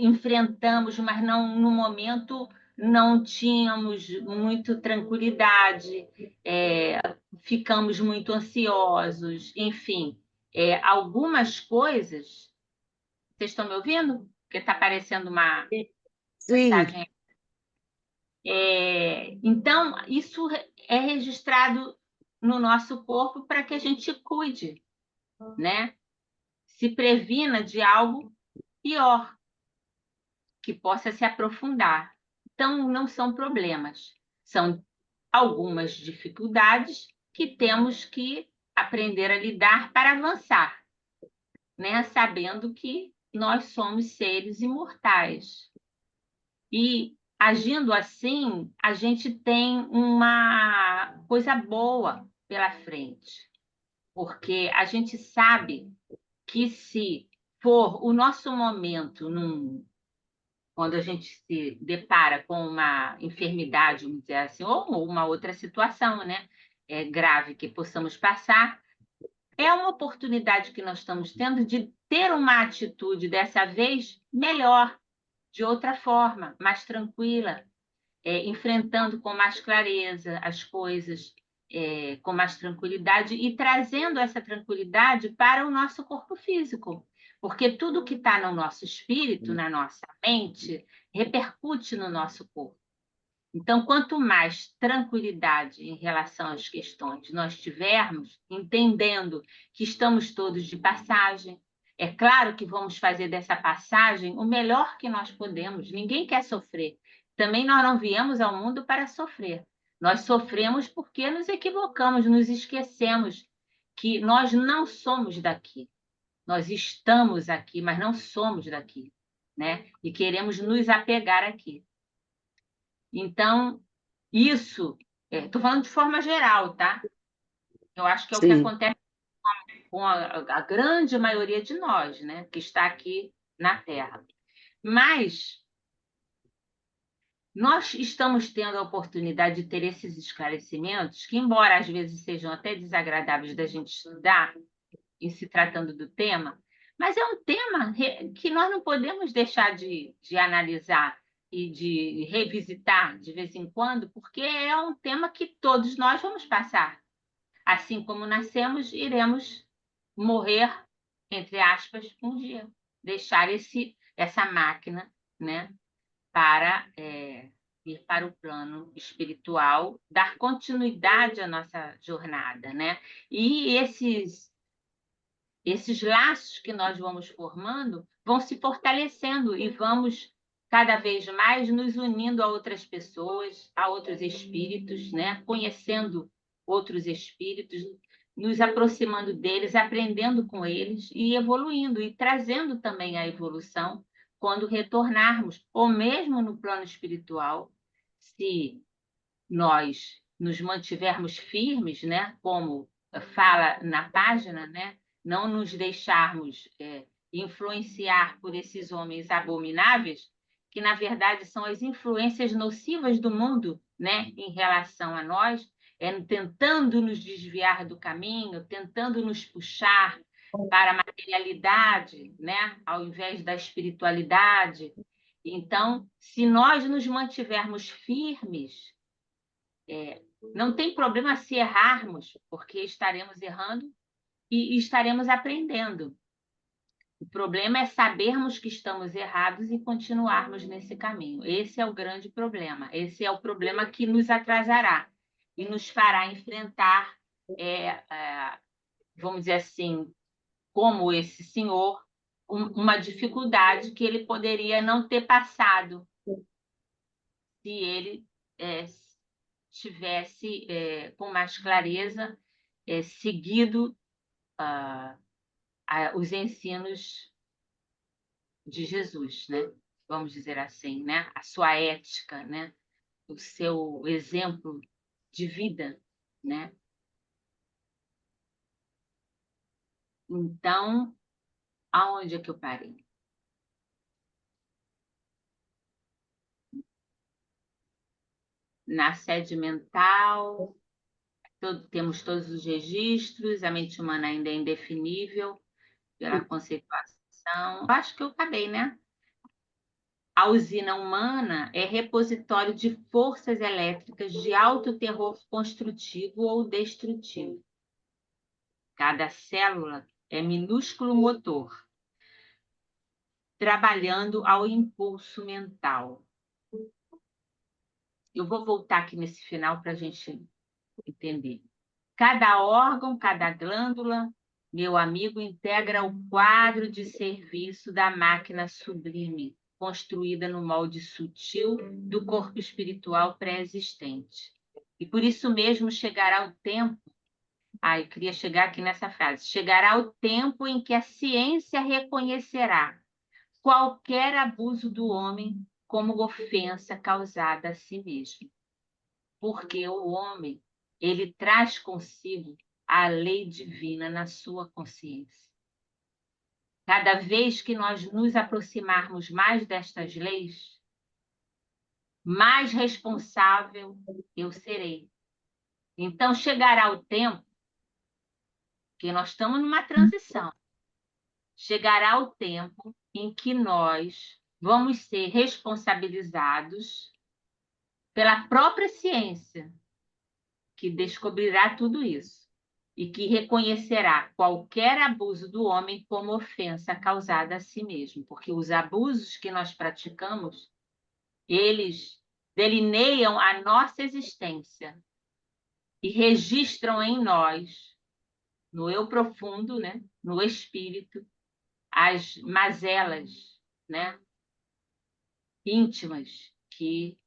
[SPEAKER 1] enfrentamos, mas não, no momento não tínhamos muito tranquilidade, ficamos muito ansiosos, enfim. Algumas coisas... Vocês estão me ouvindo? Porque está aparecendo uma
[SPEAKER 3] Sim,
[SPEAKER 1] mensagem. Então, isso é registrado no nosso corpo para que a gente cuide, né? Se previna de algo pior, que possa se aprofundar. Então, não são problemas, são algumas dificuldades que temos que aprender a lidar para avançar, né? Sabendo que nós somos seres imortais. E agindo assim, a gente tem uma coisa boa pela frente, porque a gente sabe que se for o nosso momento, quando a gente se depara com uma enfermidade, vamos dizer assim, ou uma outra situação, né, grave que possamos passar, é uma oportunidade que nós estamos tendo de ter uma atitude, dessa vez, melhor, de outra forma, mais tranquila, enfrentando com mais clareza as coisas, com mais tranquilidade e trazendo essa tranquilidade para o nosso corpo físico. Porque tudo que está no nosso espírito, na nossa mente, repercute no nosso corpo. Então, quanto mais tranquilidade em relação às questões nós tivermos, entendendo que estamos todos de passagem, é claro que vamos fazer dessa passagem o melhor que nós podemos. Ninguém quer sofrer. Também nós não viemos ao mundo para sofrer. Nós sofremos porque nos equivocamos, nos esquecemos que nós não somos daqui. Nós estamos aqui, mas não somos daqui, né? E queremos nos apegar aqui. Então, isso, estou falando de forma geral, tá? Eu acho que é o que
[SPEAKER 3] sim.
[SPEAKER 1] acontece com a grande maioria de nós, né? Que está aqui na Terra. Mas nós estamos tendo a oportunidade de ter esses esclarecimentos, que, embora às vezes sejam até desagradáveis da gente estudar, em se tratando do tema, mas é um tema que nós não podemos deixar de analisar e de revisitar de vez em quando, porque é um tema que todos nós vamos passar. Assim como nascemos, iremos morrer, entre aspas, um dia. Deixar essa máquina, né, para ir para o plano espiritual, dar continuidade à nossa jornada, né? E esses laços que nós vamos formando vão se fortalecendo e vamos cada vez mais nos unindo a outras pessoas, a outros espíritos, né? Conhecendo outros espíritos, nos aproximando deles, aprendendo com eles e evoluindo, e trazendo também a evolução quando retornarmos, ou mesmo no plano espiritual, se nós nos mantivermos firmes, né? Como fala na página, né? Não nos deixarmos influenciar por esses homens abomináveis, que na verdade são as influências nocivas do mundo, né, em relação a nós, tentando nos desviar do caminho, tentando nos puxar para a materialidade, né, ao invés da espiritualidade. Então, se nós nos mantivermos firmes, não tem problema se errarmos, porque estaremos errando e estaremos aprendendo. O problema é sabermos que estamos errados e continuarmos nesse caminho. Esse é o grande problema. Esse é o problema que nos atrasará e nos fará enfrentar, vamos dizer assim, como esse senhor, uma dificuldade que ele poderia não ter passado se ele tivesse, com mais clareza, seguido os ensinos de Jesus, né? Vamos dizer assim, né? A sua ética, né? O seu exemplo de vida, né? Então, aonde é que eu parei? Na sede mental, temos todos os registros, a mente humana ainda é indefinível pela conceituação. Acho que eu acabei, né? A usina humana é repositório de forças elétricas de alto terror construtivo ou destrutivo. Cada célula é minúsculo motor, trabalhando ao impulso mental. Eu vou voltar aqui nesse final para a gente entender. Cada órgão, cada glândula, meu amigo, integra o quadro de serviço da máquina sublime, construída no molde sutil do corpo espiritual pré-existente. E por isso mesmo chegará o tempo, eu queria chegar aqui nessa frase, chegará o tempo em que a ciência reconhecerá qualquer abuso do homem como ofensa causada a si mesmo. Porque o homem, ele traz consigo a lei divina na sua consciência. Cada vez que nós nos aproximarmos mais destas leis, mais responsável eu serei. Então, chegará o tempo que nós estamos numa transição. Chegará o tempo em que nós vamos ser responsabilizados pela própria ciência, que descobrirá tudo isso e que reconhecerá qualquer abuso do homem como ofensa causada a si mesmo, porque os abusos que nós praticamos, eles delineiam a nossa existência e registram em nós, no eu profundo, né, no espírito, as mazelas, né, íntimas que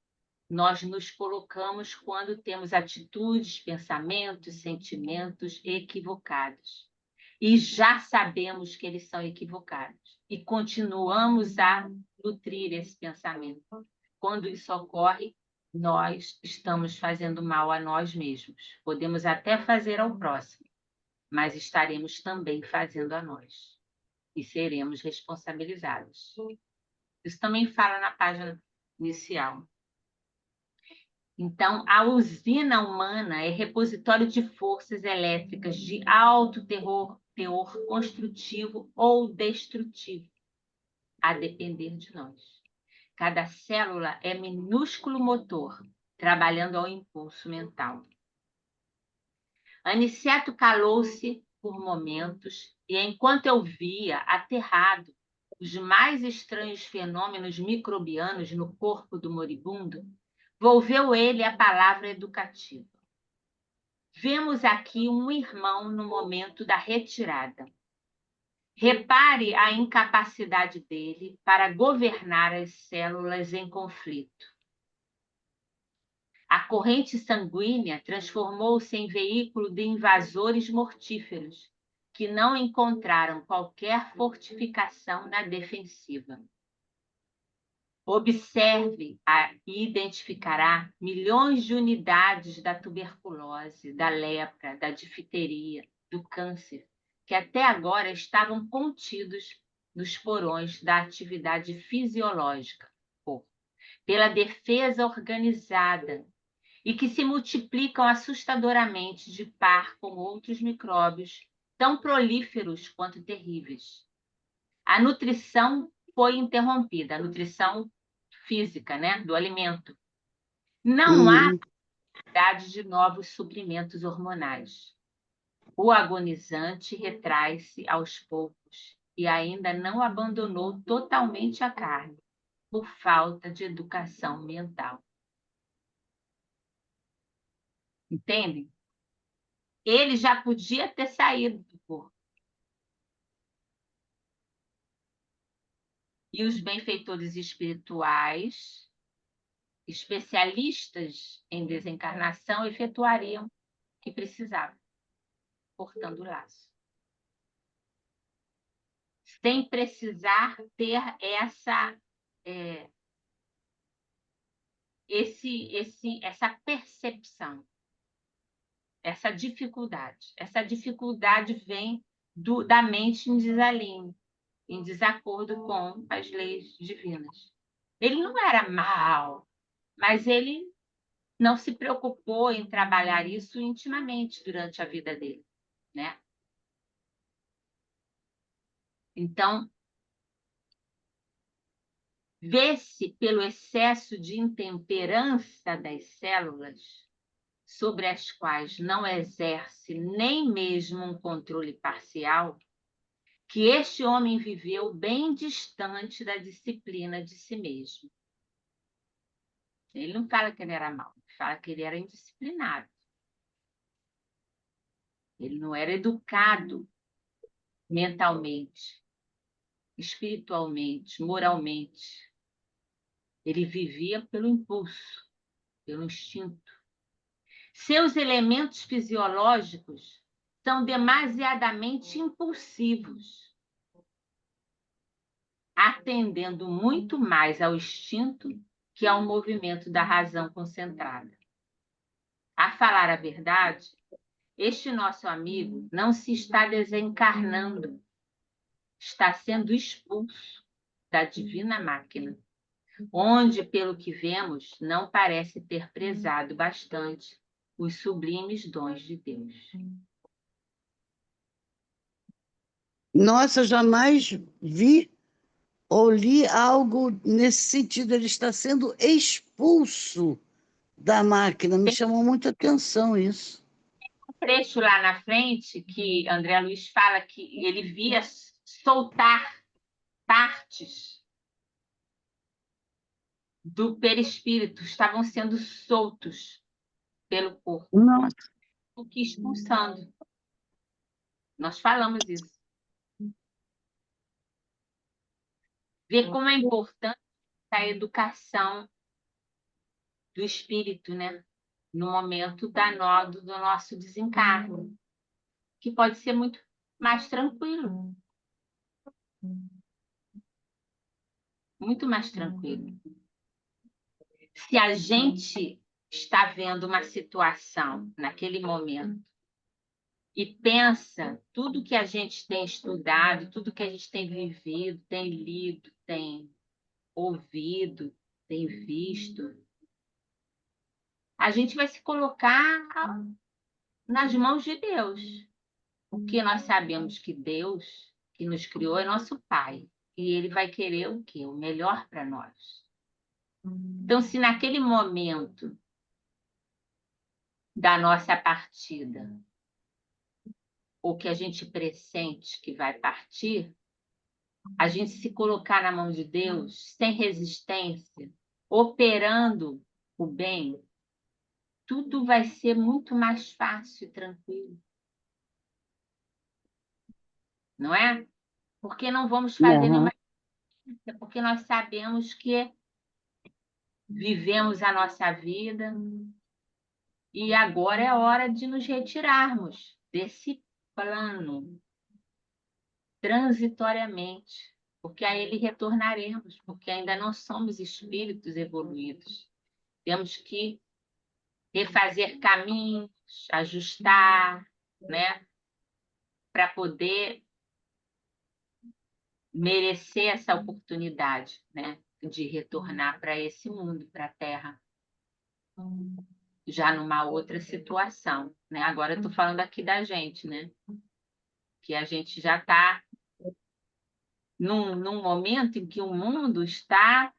[SPEAKER 1] nós nos colocamos quando temos atitudes, pensamentos, sentimentos equivocados. E já sabemos que eles são equivocados. E continuamos a nutrir esse pensamento. Quando isso ocorre, nós estamos fazendo mal a nós mesmos. Podemos até fazer ao próximo, mas estaremos também fazendo a nós. E seremos responsabilizados. Isso também fala na página inicial. Então, a usina humana é repositório de forças elétricas de alto teor construtivo ou destrutivo, a depender de nós. Cada célula é minúsculo motor, trabalhando ao impulso mental. Aniceto calou-se por momentos e, enquanto eu via, aterrado, os mais estranhos fenômenos microbianos no corpo do moribundo, volveu ele a palavra educativa. Vemos aqui um irmão no momento da retirada. Repare a incapacidade dele para governar as células em conflito. A corrente sanguínea transformou-se em veículo de invasores mortíferos, que não encontraram qualquer fortificação na defensiva. Observe e identificará milhões de unidades da tuberculose, da lepra, da difteria, do câncer, que até agora estavam contidos nos porões da atividade fisiológica, pela defesa organizada, e que se multiplicam assustadoramente de par com outros micróbios tão prolíferos quanto terríveis. A nutrição foi interrompida, a nutrição física, né, do alimento. Não há necessidade de novos suprimentos hormonais. O agonizante retrai-se aos poucos e ainda não abandonou totalmente a carne, por falta de educação mental. Entendem? Ele já podia ter saído do corpo. E os benfeitores espirituais, especialistas em desencarnação, efetuariam o que precisavam, cortando o laço. Sem precisar ter essa percepção, essa dificuldade. Essa dificuldade vem da mente em desalinho, em desacordo com as leis divinas. Ele não era mau, mas ele não se preocupou em trabalhar isso intimamente durante a vida dele, né? Então, vê-se pelo excesso de intemperança das células, sobre as quais não exerce nem mesmo um controle parcial, que este homem viveu bem distante da disciplina de si mesmo. Ele não fala que ele era mau, ele fala que ele era indisciplinado. Ele não era educado mentalmente, espiritualmente, moralmente. Ele vivia pelo impulso, pelo instinto. Seus elementos fisiológicos são demasiadamente impulsivos, atendendo muito mais ao instinto que ao movimento da razão concentrada. A falar a verdade, este nosso amigo não se está desencarnando, está sendo expulso da divina máquina, onde, pelo que vemos, não parece ter prezado bastante os sublimes dons de Deus.
[SPEAKER 3] Nossa, jamais vi ou li algo nesse sentido. Ele está sendo expulso da máquina. Me chamou muita atenção isso.
[SPEAKER 1] Um trecho lá na frente que André Luiz fala que ele via soltar partes do perispírito, estavam sendo soltos pelo corpo,
[SPEAKER 3] Nossa.
[SPEAKER 1] o que expulsando. Nós falamos isso. Ver como é importante a educação do espírito, né? No momento do nosso desencarne, que pode ser muito mais tranquilo. Muito mais tranquilo. Se a gente está vendo uma situação naquele momento e pensa tudo que a gente tem estudado, tudo que a gente tem vivido, tem lido, tem ouvido, tem visto, a gente vai se colocar nas mãos de Deus. Porque nós sabemos que Deus, que nos criou, é nosso Pai. E Ele vai querer o quê? O melhor para nós. Então, se naquele momento da nossa partida, ou que a gente pressente que vai partir, a gente se colocar na mão de Deus, sem resistência, operando o bem, tudo vai ser muito mais fácil e tranquilo. Não é? porque não vamos fazer
[SPEAKER 3] Aham.
[SPEAKER 1] nenhuma coisa, porque nós sabemos que vivemos a nossa vida e agora é hora de nos retirarmos desse plano transitoriamente, porque a ele retornaremos, porque ainda não somos espíritos evoluídos. Temos que refazer caminhos, ajustar, né, para poder merecer essa oportunidade, né, de retornar para esse mundo, para a Terra, já numa outra situação, né? Agora eu estou falando aqui da gente, né? Que a gente já está num momento em que o mundo está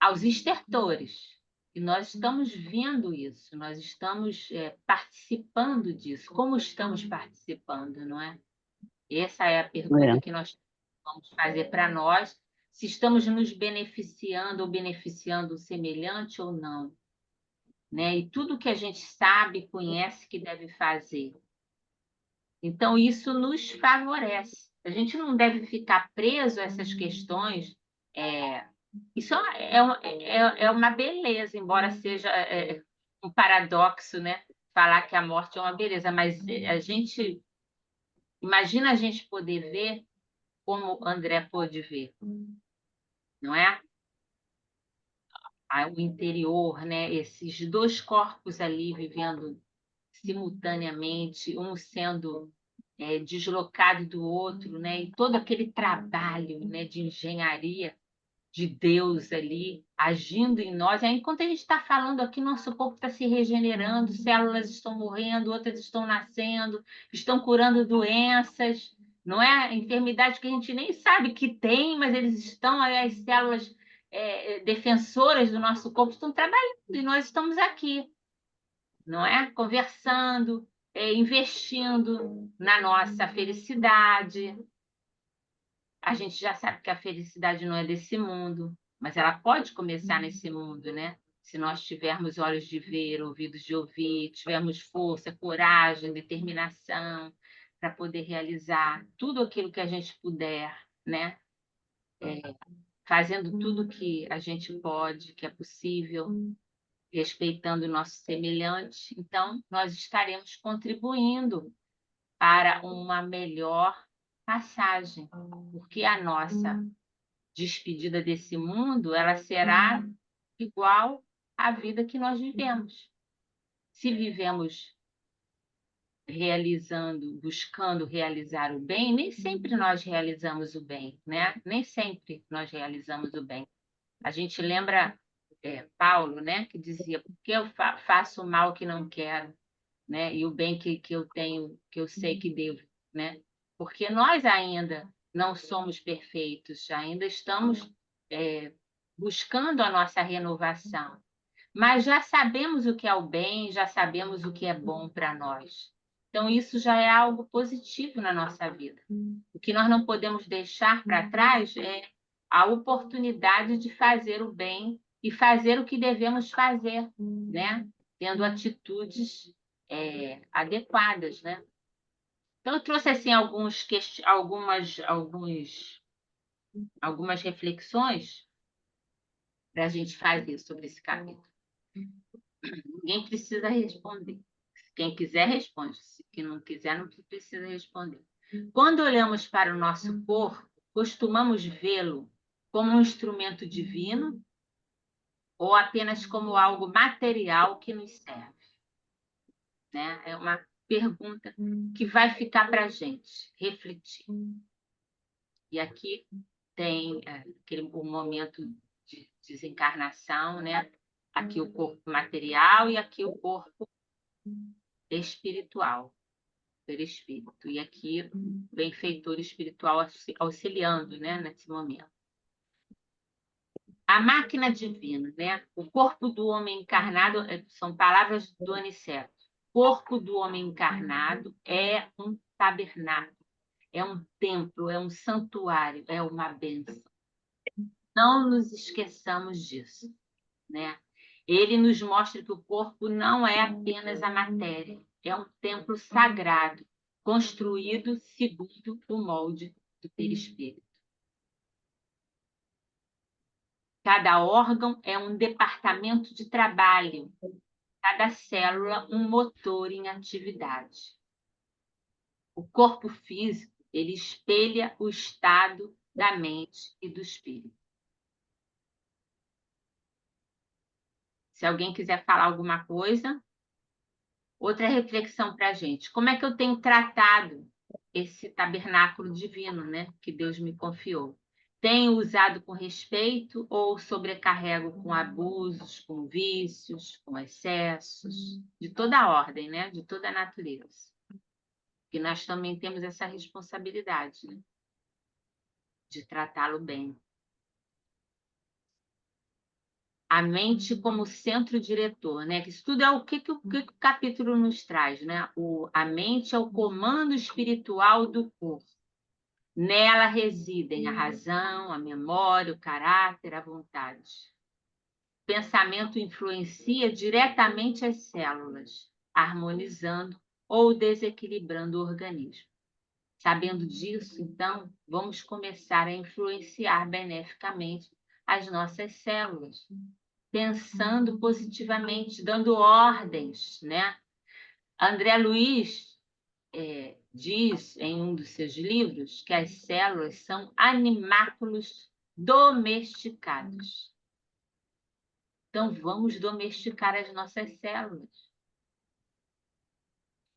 [SPEAKER 1] aos estertores. E nós estamos vendo isso, nós estamos participando disso. Como estamos participando, não é? Essa é a pergunta
[SPEAKER 3] É.
[SPEAKER 1] que nós vamos fazer para nós, se estamos nos beneficiando ou beneficiando o semelhante ou não, né? E tudo que a gente sabe, conhece que deve fazer. Então, isso nos favorece. A gente não deve ficar preso a essas questões. Isso é uma beleza, embora seja um paradoxo, né? Falar que a morte é uma beleza, mas a gente imagina a gente poder ver como André pôde ver, não é? O interior, né? Esses dois corpos ali vivendo simultaneamente, um sendo deslocado do outro, né? E todo aquele trabalho, né, de engenharia de Deus ali agindo em nós. Aí, enquanto a gente está falando aqui, nosso corpo está se regenerando, células estão morrendo, outras estão nascendo, estão curando doenças, não é? Enfermidades que a gente nem sabe que tem, mas eles estão, aí as células defensoras do nosso corpo estão trabalhando e nós estamos aqui, não é? Conversando, investindo na nossa felicidade. A gente já sabe que a felicidade não é desse mundo, mas ela pode começar nesse mundo, né? Se nós tivermos olhos de ver, ouvidos de ouvir, tivermos força, coragem, determinação para poder realizar tudo aquilo que a gente puder, né? Fazendo tudo que a gente pode, que é possível, respeitando o nosso semelhante, então nós estaremos contribuindo para uma melhor passagem, porque a nossa despedida desse mundo, ela será igual à vida que nós vivemos. Se vivemos realizando, buscando realizar o bem, nem sempre nós realizamos o bem, né? Nem sempre nós realizamos o bem. A gente lembra Paulo, né, que dizia: por que eu faço o mal que não quero, né? E o bem que eu tenho, que eu sei que devo, né? Porque nós ainda não somos perfeitos, ainda estamos buscando a nossa renovação. Mas já sabemos o que é o bem, já sabemos o que é bom para nós. Então, isso já é algo positivo na nossa vida. O que nós não podemos deixar para trás é a oportunidade de fazer o bem e fazer o que devemos fazer, né? Tendo atitudes adequadas, né? Então, eu trouxe assim algumas reflexões para a gente fazer sobre esse capítulo. Ninguém precisa responder. Quem quiser, responde. Quem não quiser, não precisa responder. Quando olhamos para o nosso corpo, costumamos vê-lo como um instrumento divino ou apenas como algo material que nos serve? Né? É uma pergunta que vai ficar para a gente refletir. E aqui tem o momento de desencarnação, né? Aqui o corpo material e aqui o corpo espiritual, perispírito. E aqui o benfeitor espiritual auxiliando, né, nesse momento. A máquina divina, né? O corpo do homem encarnado, são palavras do Aniceto. O corpo do homem encarnado é um tabernáculo, é um templo, é um santuário, é uma bênção. Não nos esqueçamos disso, né? Ele nos mostra que o corpo não é apenas a matéria, é um templo sagrado, construído segundo o molde do perispírito. Cada órgão é um departamento de trabalho, cada célula um motor em atividade. O corpo físico, ele espelha o estado da mente e do espírito. Se alguém quiser falar alguma coisa, outra reflexão para a gente. Como é que eu tenho tratado esse tabernáculo divino, né, que Deus me confiou? Tenho usado com respeito ou sobrecarrego com abusos, com vícios, com excessos, de toda a ordem, né, de toda a natureza? Que nós também temos essa responsabilidade, né, de tratá-lo bem. A mente como centro diretor, né? Que isso tudo é o que o capítulo nos traz, né? A mente é o comando espiritual do corpo. Nela residem a razão, a memória, o caráter, a vontade. O pensamento influencia diretamente as células, harmonizando ou desequilibrando o organismo. Sabendo disso, então, vamos começar a influenciar beneficamente as nossas células, pensando positivamente, dando ordens, né? André Luiz diz em um dos seus livros que as células são animáculos domesticados. Então, vamos domesticar as nossas células,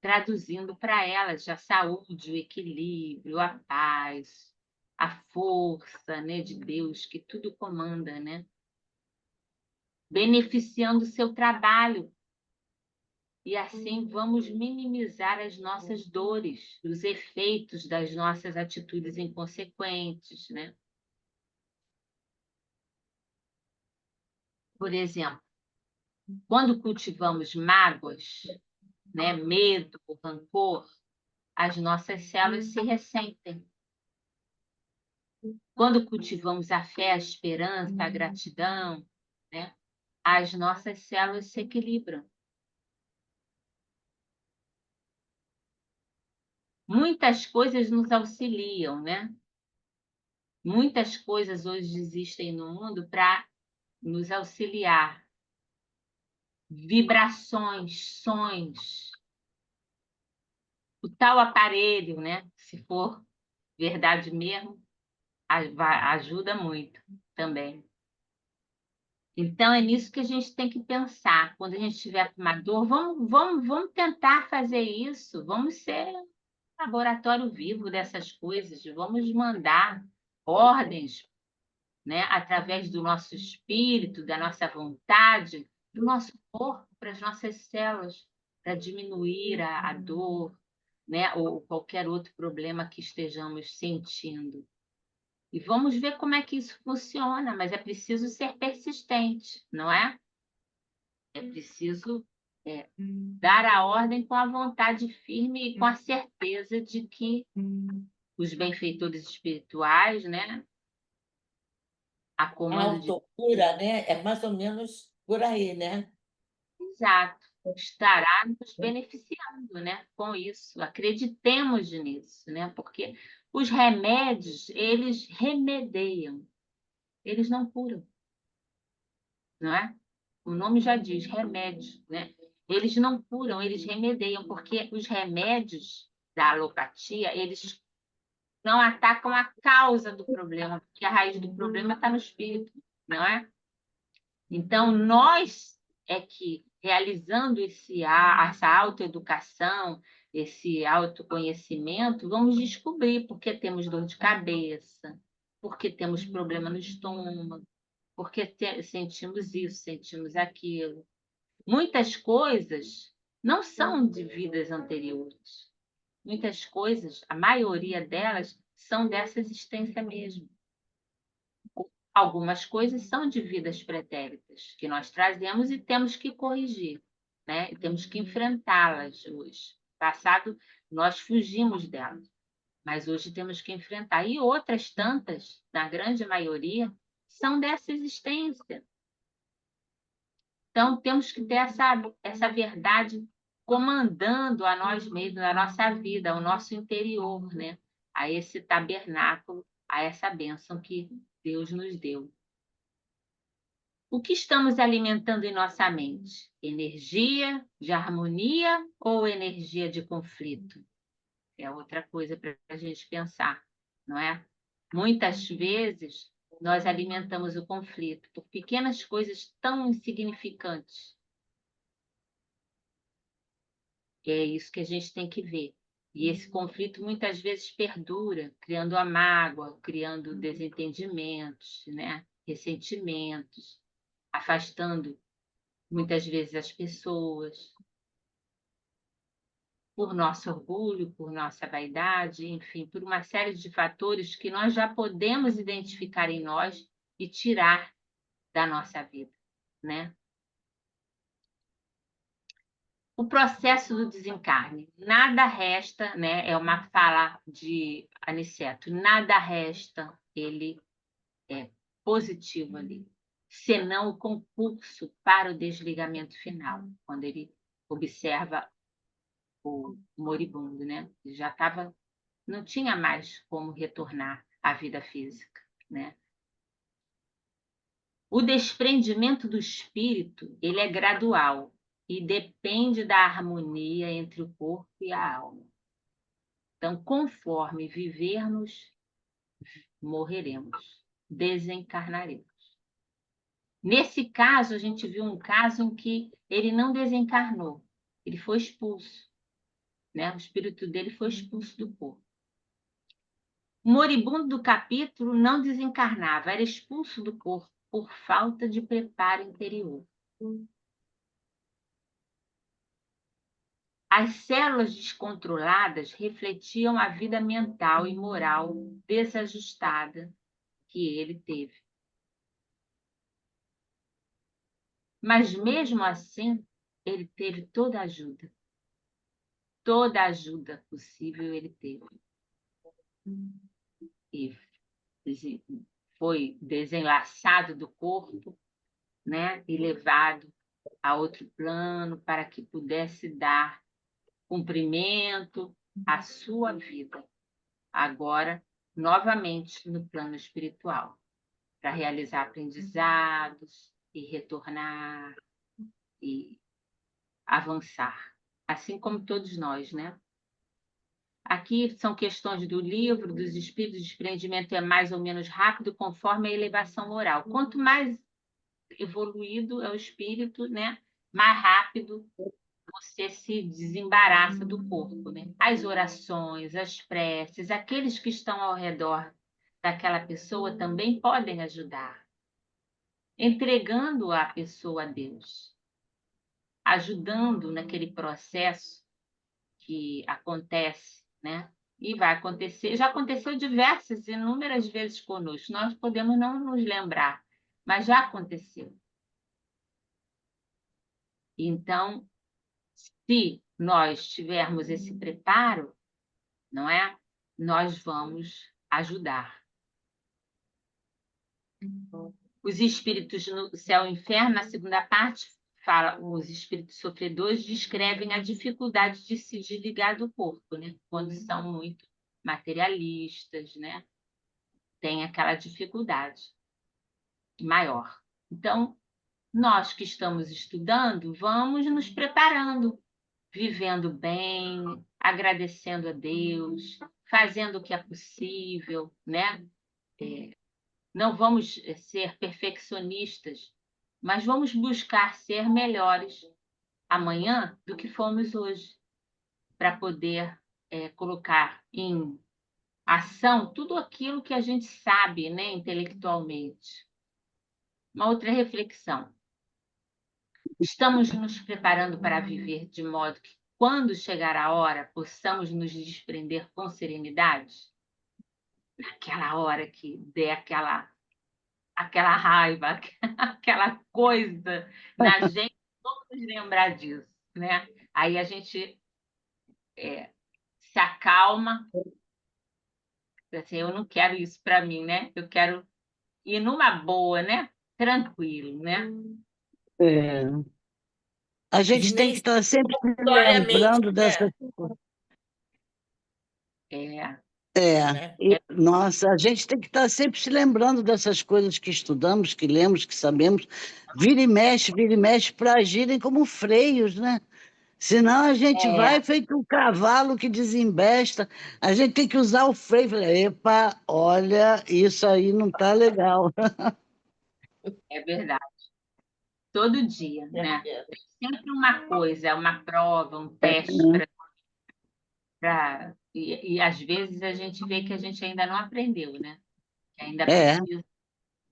[SPEAKER 1] traduzindo para elas a saúde, o equilíbrio, a paz, a força, né, de Deus, que tudo comanda, né? Beneficiando o seu trabalho. E assim vamos minimizar as nossas dores, os efeitos das nossas atitudes inconsequentes, né? Por exemplo, quando cultivamos mágoas, né, medo, rancor, as nossas células se ressentem. Quando cultivamos a fé, a esperança, a gratidão, né, as nossas células se equilibram. Muitas coisas nos auxiliam, né? Muitas coisas hoje existem no mundo para nos auxiliar. Vibrações, sons. O tal aparelho, né? Se for verdade mesmo, ajuda muito também. Então, é nisso que a gente tem que pensar. Quando a gente estiver com uma dor, vamos tentar fazer isso. Vamos ser um laboratório vivo dessas coisas. Vamos mandar ordens, né, através do nosso espírito, da nossa vontade, do nosso corpo, para as nossas células, para diminuir a dor, né, ou qualquer outro problema que estejamos sentindo. E vamos ver como é que isso funciona, mas é preciso ser persistente, não é? É preciso dar a ordem com a vontade firme e com a certeza de que os benfeitores espirituais, né, a
[SPEAKER 2] A
[SPEAKER 1] comando de...
[SPEAKER 2] autocura, né? É mais ou menos por aí, né?
[SPEAKER 1] Exato, estará nos beneficiando, né, com isso. Acreditemos nisso, né? Porque os remédios, eles remedeiam, eles não curam, não é? O nome já diz, remédio, né? Eles não curam, eles remedeiam, porque os remédios da alopatia, eles não atacam a causa do problema, porque a raiz do problema está no espírito, não é? Então, nós é que, realizando essa autoeducação, esse autoconhecimento, vamos descobrir por que temos dor de cabeça, por que temos problema no estômago, por que sentimos isso, sentimos aquilo. Muitas coisas não são de vidas anteriores. Muitas coisas, a maioria delas, são dessa existência mesmo. Algumas coisas são de vidas pretéritas, que nós trazemos e temos que corrigir, né? E temos que enfrentá-las hoje. No passado, nós fugimos delas, mas hoje temos que enfrentar. E outras tantas, na grande maioria, são dessa existência. Então, temos que ter essa verdade comandando a nós mesmos, a nossa vida, o nosso interior, né? A esse tabernáculo, a essa bênção que Deus nos deu. O que estamos alimentando em nossa mente? Energia de harmonia ou energia de conflito? É outra coisa para a gente pensar, não é? Muitas vezes nós alimentamos o conflito por pequenas coisas tão insignificantes. É isso que a gente tem que ver. E esse conflito muitas vezes perdura, criando a mágoa, criando desentendimentos, né? Ressentimentos, afastando muitas vezes as pessoas, por nosso orgulho, por nossa vaidade, enfim, por uma série de fatores que nós já podemos identificar em nós e tirar da nossa vida, né? O processo do desencarne. Nada resta, né? É uma fala de Aniceto, nada resta, ele é positivo ali, senão o concurso para o desligamento final, quando ele observa o moribundo, né? Ele já estava, não tinha mais como retornar à vida física, né? O desprendimento do espírito, ele é gradual e depende da harmonia entre o corpo e a alma. Então, conforme vivermos, morreremos, desencarnaremos. Nesse caso, a gente viu um caso em que ele não desencarnou, ele foi expulso, né? O espírito dele foi expulso do corpo. O moribundo do capítulo não desencarnava, era expulso do corpo por falta de preparo interior. As células descontroladas refletiam a vida mental e moral desajustada que ele teve. Mas mesmo assim, ele teve toda a ajuda possível ele teve. E foi desenlaçado do corpo, né, e levado a outro plano para que pudesse dar cumprimento à sua vida, agora novamente no plano espiritual, para realizar aprendizados e retornar e avançar, assim como todos nós, né? Aqui são questões do livro, dos espíritos, de desprendimento é mais ou menos rápido, conforme a elevação moral. Quanto mais evoluído é o espírito, né, mais rápido você se desembaraça do corpo, né? As orações, as preces, aqueles que estão ao redor daquela pessoa também podem ajudar, entregando a pessoa a Deus, ajudando naquele processo que acontece, né? E vai acontecer, já aconteceu diversas, inúmeras vezes conosco. Nós podemos não nos lembrar, mas já aconteceu. Então, se nós tivermos esse preparo, não é? Nós vamos ajudar. Os espíritos no céu e inferno, na segunda parte, fala, os espíritos sofredores descrevem a dificuldade de se desligar do corpo, né? Quando são muito materialistas, né? Tem aquela dificuldade maior. Então, nós que estamos estudando, vamos nos preparando, vivendo bem, agradecendo a Deus, fazendo o que é possível, né? Não vamos ser perfeccionistas, mas vamos buscar ser melhores amanhã do que fomos hoje, para poder colocar em ação tudo aquilo que a gente sabe, né, intelectualmente. Uma outra reflexão. Estamos nos preparando para viver de modo que, quando chegar a hora, possamos nos desprender com serenidade? Naquela hora que der aquela raiva, aquela coisa na gente, vamos lembrar disso, né? Aí a gente se acalma, assim, eu não quero isso para mim, né? Eu quero ir numa boa, né? Tranquilo, né?
[SPEAKER 3] É. A gente tem que estar sempre se lembrando dessas coisas.
[SPEAKER 2] Né?
[SPEAKER 3] Nossa, a gente tem que estar sempre se lembrando dessas coisas que estudamos, que lemos, que sabemos. Vira e mexe, para agirem como freios, né? Senão a gente vai feito um cavalo que desembesta. A gente tem que usar o freio. Falar, epa, olha, isso aí não está legal.
[SPEAKER 1] É verdade. Todo dia, né? Sempre uma coisa, uma prova, um teste e às vezes a gente vê que a gente ainda não aprendeu, né? Que ainda
[SPEAKER 3] É,
[SPEAKER 1] precisa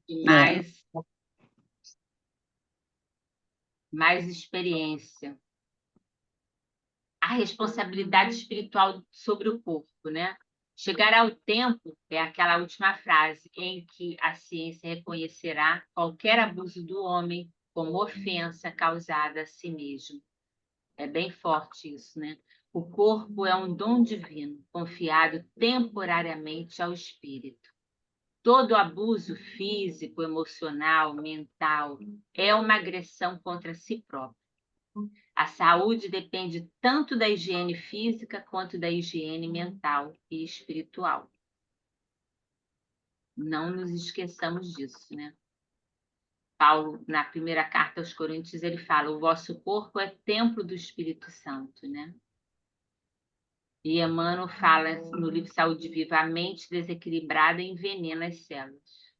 [SPEAKER 1] de
[SPEAKER 3] é.
[SPEAKER 1] mais experiência. A responsabilidade espiritual sobre o corpo, né? Chegará o tempo, é aquela última frase, em que a ciência reconhecerá qualquer abuso do homem como ofensa causada a si mesmo. É bem forte isso, né? O corpo é um dom divino, confiado temporariamente ao espírito. Todo abuso físico, emocional, mental é uma agressão contra si próprio. A saúde depende tanto da higiene física quanto da higiene mental e espiritual. Não nos esqueçamos disso, né? Paulo, na primeira carta aos Coríntios, ele fala: o vosso corpo é templo do Espírito Santo, né? E Emmanuel fala no livro Saúde Viva: a mente desequilibrada envenena as células.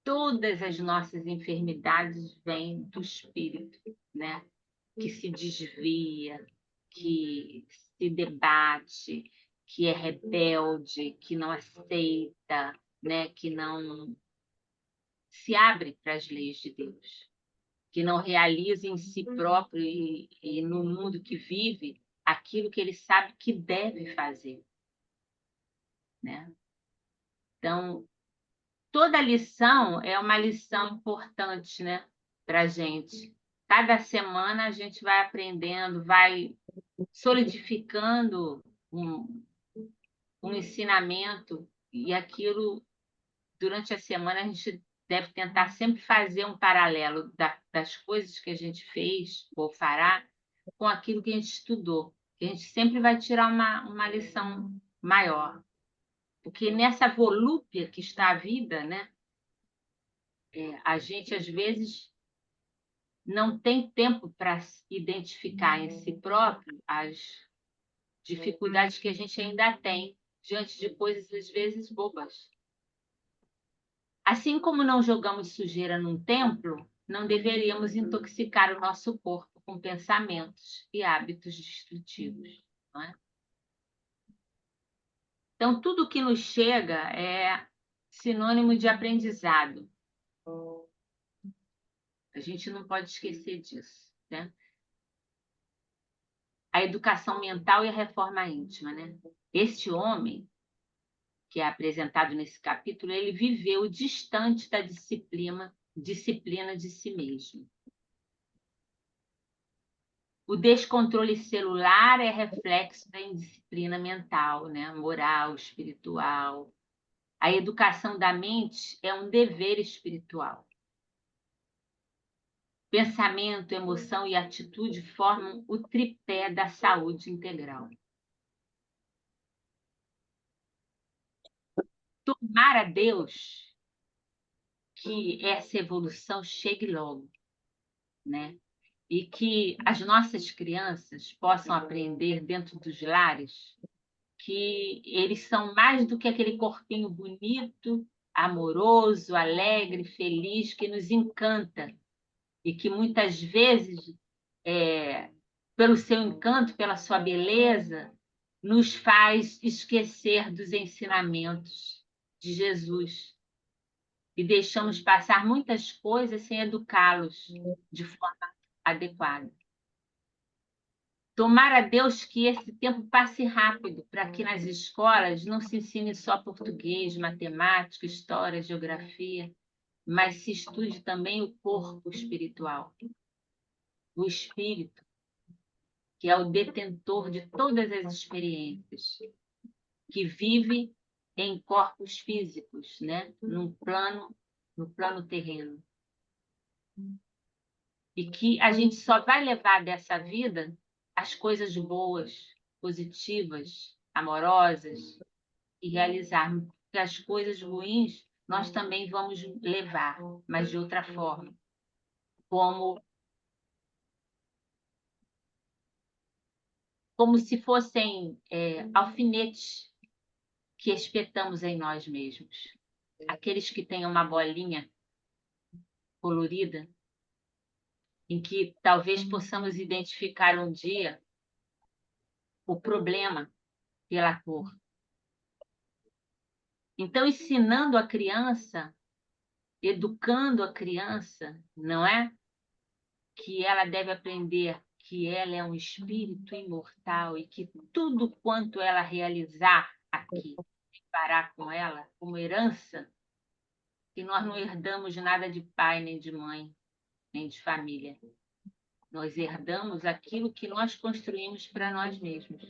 [SPEAKER 1] Todas as nossas enfermidades vêm do espírito, né? Que se desvia, que se debate, que é rebelde, que não aceita, né? Que não se abre para as leis de Deus, que não realiza em si próprio e no mundo que vive aquilo que ele sabe que deve fazer, né? Então, toda lição é uma lição importante, né, para a gente. Cada semana a gente vai aprendendo, vai solidificando um ensinamento, e aquilo, durante a semana, a gente deve tentar sempre fazer um paralelo das coisas que a gente fez ou fará com aquilo que a gente estudou, que a gente sempre vai tirar uma lição maior. Porque nessa volúpia que está a vida, né, a gente, às vezes, não tem tempo para identificar em si próprio as dificuldades que a gente ainda tem diante de coisas, às vezes, bobas. Assim como não jogamos sujeira num templo, não deveríamos intoxicar o nosso corpo com pensamentos e hábitos destrutivos, não é? Então, tudo que nos chega é sinônimo de aprendizado. A gente não pode esquecer disso, né? A educação mental e a reforma íntima, né? Este homem, que é apresentado nesse capítulo, ele viveu distante da disciplina de si mesmo. O descontrole celular é reflexo da indisciplina mental, né? Moral, espiritual. A educação da mente é um dever espiritual. Pensamento, emoção e atitude formam o tripé da saúde integral. Tomar a Deus que essa evolução chegue logo, né? E que as nossas crianças possam aprender dentro dos lares que eles são mais do que aquele corpinho bonito, amoroso, alegre, feliz, que nos encanta e que muitas vezes, pelo seu encanto, pela sua beleza, nos faz esquecer dos ensinamentos de Jesus e deixamos passar muitas coisas sem educá-los de forma adequada. Tomar a Deus que esse tempo passe rápido, para que nas escolas não se ensine só português, matemática, história, geografia, mas se estude também o corpo espiritual, o espírito, que é o detentor de todas as experiências, que vive em corpos físicos, né? No plano terreno. e que a gente só vai levar dessa vida as coisas boas, positivas, amorosas e realizarmos. Porque as coisas ruins nós também vamos levar, mas de outra forma, como se fossem alfinetes que espetamos em nós mesmos. Aqueles que têm uma bolinha colorida, em que talvez possamos identificar um dia o problema pela cor. Então, ensinando a criança, educando a criança, não é? Que ela deve aprender que ela é um espírito imortal e que tudo quanto ela realizar aqui, parar com ela como herança, que nós não herdamos nada de pai, nem de mãe, nem de família. Nós herdamos aquilo que nós construímos para nós mesmos.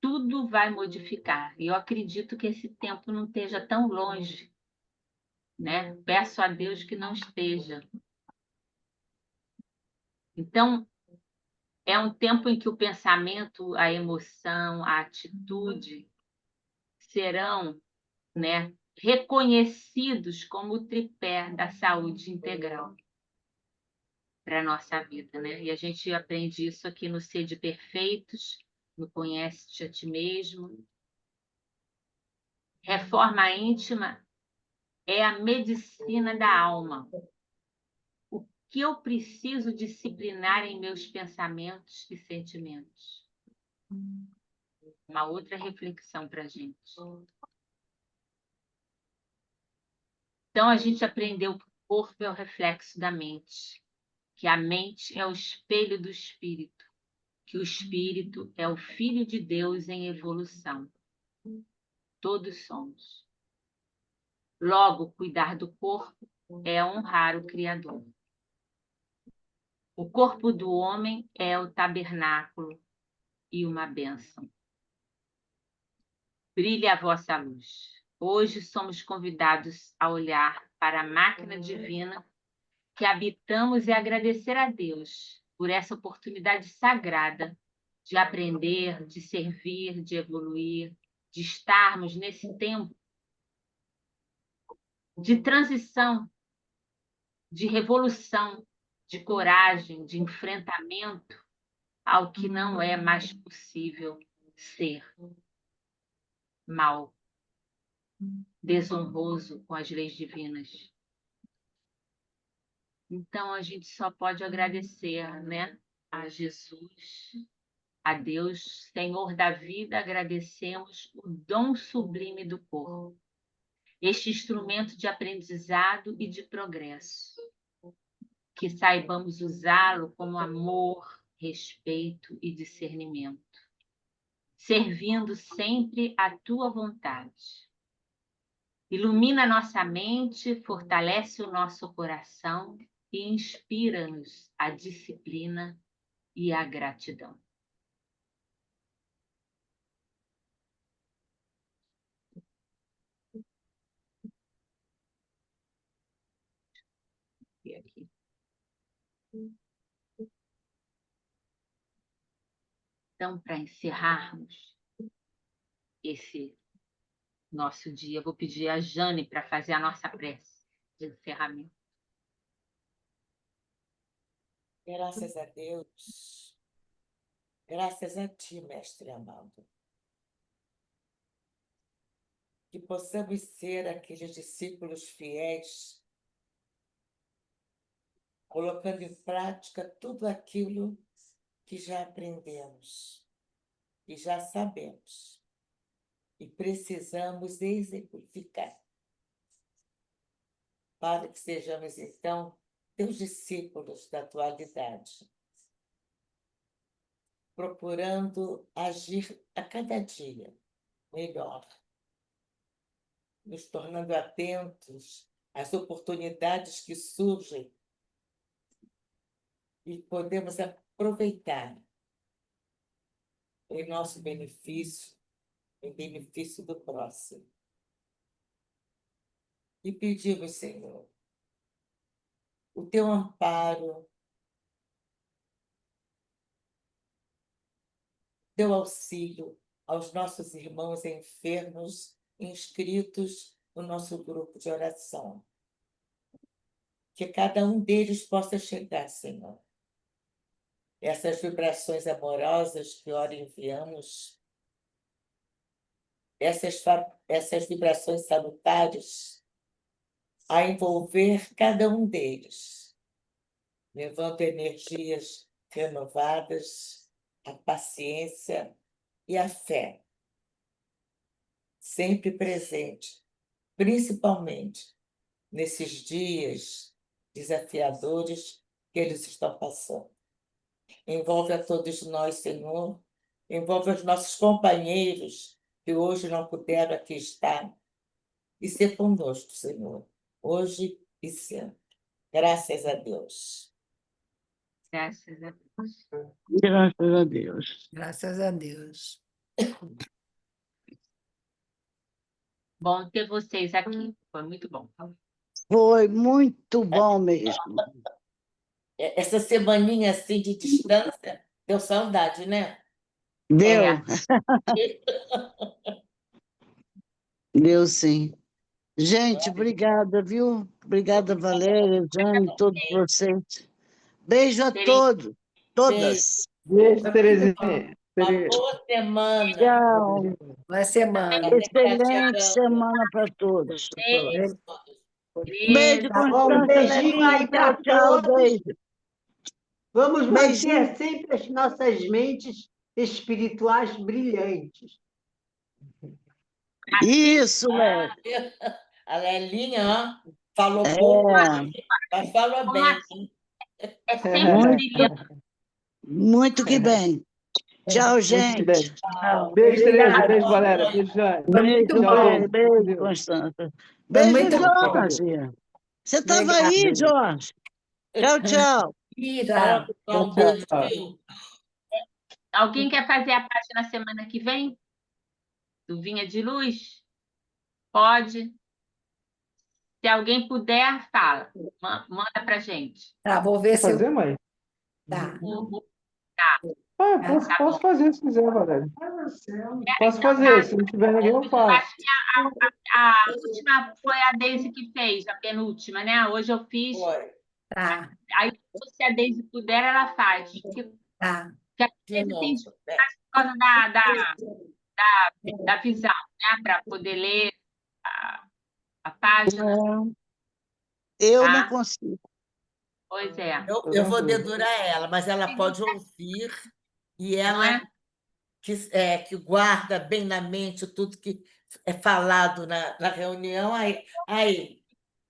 [SPEAKER 1] Tudo vai modificar. E eu acredito que esse tempo não esteja tão longe, né? Peço a Deus que não esteja. Então, é um tempo em que o pensamento, a emoção, a atitude serão, né, reconhecidos como o tripé da saúde integral para a nossa vida, né? E a gente aprende isso aqui no Sede Perfeitos, no Conhece-te a Ti Mesmo. Reforma íntima é a medicina da alma. O que eu preciso disciplinar em meus pensamentos e sentimentos? Uma outra reflexão para a gente. Então, a gente aprendeu que o corpo é o reflexo da mente, que a mente é o espelho do espírito, que o espírito é o Filho de Deus em evolução. Todos somos. Logo, cuidar do corpo é honrar o Criador. O corpo do homem é o tabernáculo e uma bênção. Brilhe a vossa luz. Hoje somos convidados a olhar para a máquina divina que habitamos e agradecer a Deus por essa oportunidade sagrada de aprender, de servir, de evoluir, de estarmos nesse tempo de transição, de revolução, de coragem, de enfrentamento ao que não é mais possível ser mal, desonroso com as leis divinas. Então, a gente só pode agradecer, né, a Jesus, a Deus, Senhor da vida, agradecemos o dom sublime do corpo, este instrumento de aprendizado e de progresso. Que saibamos usá-lo como amor, respeito e discernimento, servindo sempre à tua vontade. Ilumina nossa mente, fortalece o nosso coração e inspira-nos a disciplina e a gratidão. E aqui. Então, para encerrarmos esse nosso dia, eu vou pedir a Jane para fazer a nossa prece de encerramento.
[SPEAKER 2] Graças a Deus, graças a Ti, Mestre amado, que possamos ser aqueles discípulos fiéis, colocando em prática tudo aquilo que já aprendemos e já sabemos e precisamos exemplificar, para que sejamos, então, teus discípulos da atualidade, procurando agir a cada dia melhor, nos tornando atentos às oportunidades que surgem e podemos aproveitar em nosso benefício, em benefício do próximo. E pedimos, Senhor, o teu amparo, teu auxílio aos nossos irmãos enfermos inscritos no nosso grupo de oração. Que cada um deles possa chegar, Senhor. Essas vibrações amorosas que ora enviamos, essas vibrações salutares, a envolver cada um deles, levando energias renovadas, a paciência e a fé, sempre presente, principalmente nesses dias desafiadores que eles estão passando. Envolve a todos nós, Senhor, envolve os nossos companheiros que hoje não puderam aqui estar, e ser conosco, Senhor, hoje e sempre. Graças a Deus.
[SPEAKER 1] Graças a Deus.
[SPEAKER 3] Graças a Deus.
[SPEAKER 5] Graças a Deus.
[SPEAKER 1] Bom ter vocês aqui. Foi muito bom.
[SPEAKER 3] Foi muito bom mesmo.
[SPEAKER 2] Essa semaninha assim de distância deu saudade, né?
[SPEAKER 3] Deu,
[SPEAKER 1] É.
[SPEAKER 3] deu sim. Gente, obrigada, viu? Obrigada, Valéria, Jane, todos vocês. Beijo a todos, todas.
[SPEAKER 4] Beijo, Terezinha.
[SPEAKER 2] Uma boa semana.
[SPEAKER 3] Tchau.
[SPEAKER 5] Boa semana.
[SPEAKER 3] Excelente semana para todos.
[SPEAKER 1] Beijo.
[SPEAKER 3] Beijo,
[SPEAKER 5] Tá
[SPEAKER 6] bom, um
[SPEAKER 3] Constância.
[SPEAKER 6] beijinho
[SPEAKER 3] Lelinha.
[SPEAKER 6] aí pra
[SPEAKER 3] Tchau,
[SPEAKER 6] todos.
[SPEAKER 3] beijo.
[SPEAKER 6] Vamos
[SPEAKER 3] Beijinho.
[SPEAKER 6] manter sempre as nossas mentes espirituais brilhantes.
[SPEAKER 3] Isso, Léo.
[SPEAKER 2] A Lelinha, ó, falou pouco, mas falou bem.
[SPEAKER 1] É sempre brilhante.
[SPEAKER 3] Muito que bem. Tchau,
[SPEAKER 4] Muito
[SPEAKER 3] gente.
[SPEAKER 4] bem.
[SPEAKER 5] Tchau.
[SPEAKER 4] Beijo, Tereza.
[SPEAKER 5] Obrigada.
[SPEAKER 4] Beijo, Valéria. Beijo, Jane.
[SPEAKER 3] Beijo,
[SPEAKER 4] Tchau.
[SPEAKER 3] beijo, Constância.
[SPEAKER 5] Foi
[SPEAKER 3] Beijo,
[SPEAKER 5] muito bom.
[SPEAKER 3] Jorge. Você estava
[SPEAKER 5] Obrigada.
[SPEAKER 3] aí, Jorge? Tchau, tchau.
[SPEAKER 2] Ih,
[SPEAKER 5] Tchau.
[SPEAKER 2] fala com
[SPEAKER 4] Tchau,
[SPEAKER 2] um beijo,
[SPEAKER 4] tchau.
[SPEAKER 2] viu?
[SPEAKER 1] Alguém quer fazer a página semana que vem? Do Vinha de Luz? Pode. Se alguém puder, fala. Manda pra gente.
[SPEAKER 5] Tá, vou ver se eu...
[SPEAKER 4] Fazer, mãe?
[SPEAKER 5] Tá.
[SPEAKER 4] Ah,
[SPEAKER 1] Tá
[SPEAKER 4] posso
[SPEAKER 1] bom.
[SPEAKER 4] fazer se quiser, Valéria. Posso fazer. Se não tiver ninguém, eu
[SPEAKER 1] Eu
[SPEAKER 4] faço.
[SPEAKER 1] acho que a última foi a Deise que fez, a penúltima, né? Hoje eu fiz.
[SPEAKER 2] Foi.
[SPEAKER 5] Tá,
[SPEAKER 1] Aí, se a Deise puder, ela faz. Porque
[SPEAKER 5] tá.
[SPEAKER 1] às
[SPEAKER 2] De
[SPEAKER 1] vezes
[SPEAKER 2] novo.
[SPEAKER 1] tem
[SPEAKER 2] né?
[SPEAKER 1] por causa da visão, né? Para poder ler a página.
[SPEAKER 3] Eu
[SPEAKER 1] Tá.
[SPEAKER 3] não consigo.
[SPEAKER 1] Pois é.
[SPEAKER 2] Eu vou dedurar ela, mas ela pode ouvir e
[SPEAKER 1] Não
[SPEAKER 2] ela
[SPEAKER 1] é?
[SPEAKER 2] que guarda bem na mente tudo que é falado na reunião. Aí,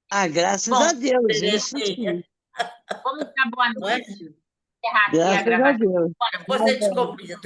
[SPEAKER 3] Ah, graças
[SPEAKER 1] Bom,
[SPEAKER 3] a Deus,
[SPEAKER 2] Terezinha,
[SPEAKER 3] isso sim.
[SPEAKER 1] Vamos dar boa
[SPEAKER 2] Não é?
[SPEAKER 1] noite. Encerrar aqui a
[SPEAKER 3] Graças a
[SPEAKER 1] gravação.
[SPEAKER 3] Deus.
[SPEAKER 2] depois a gente combina.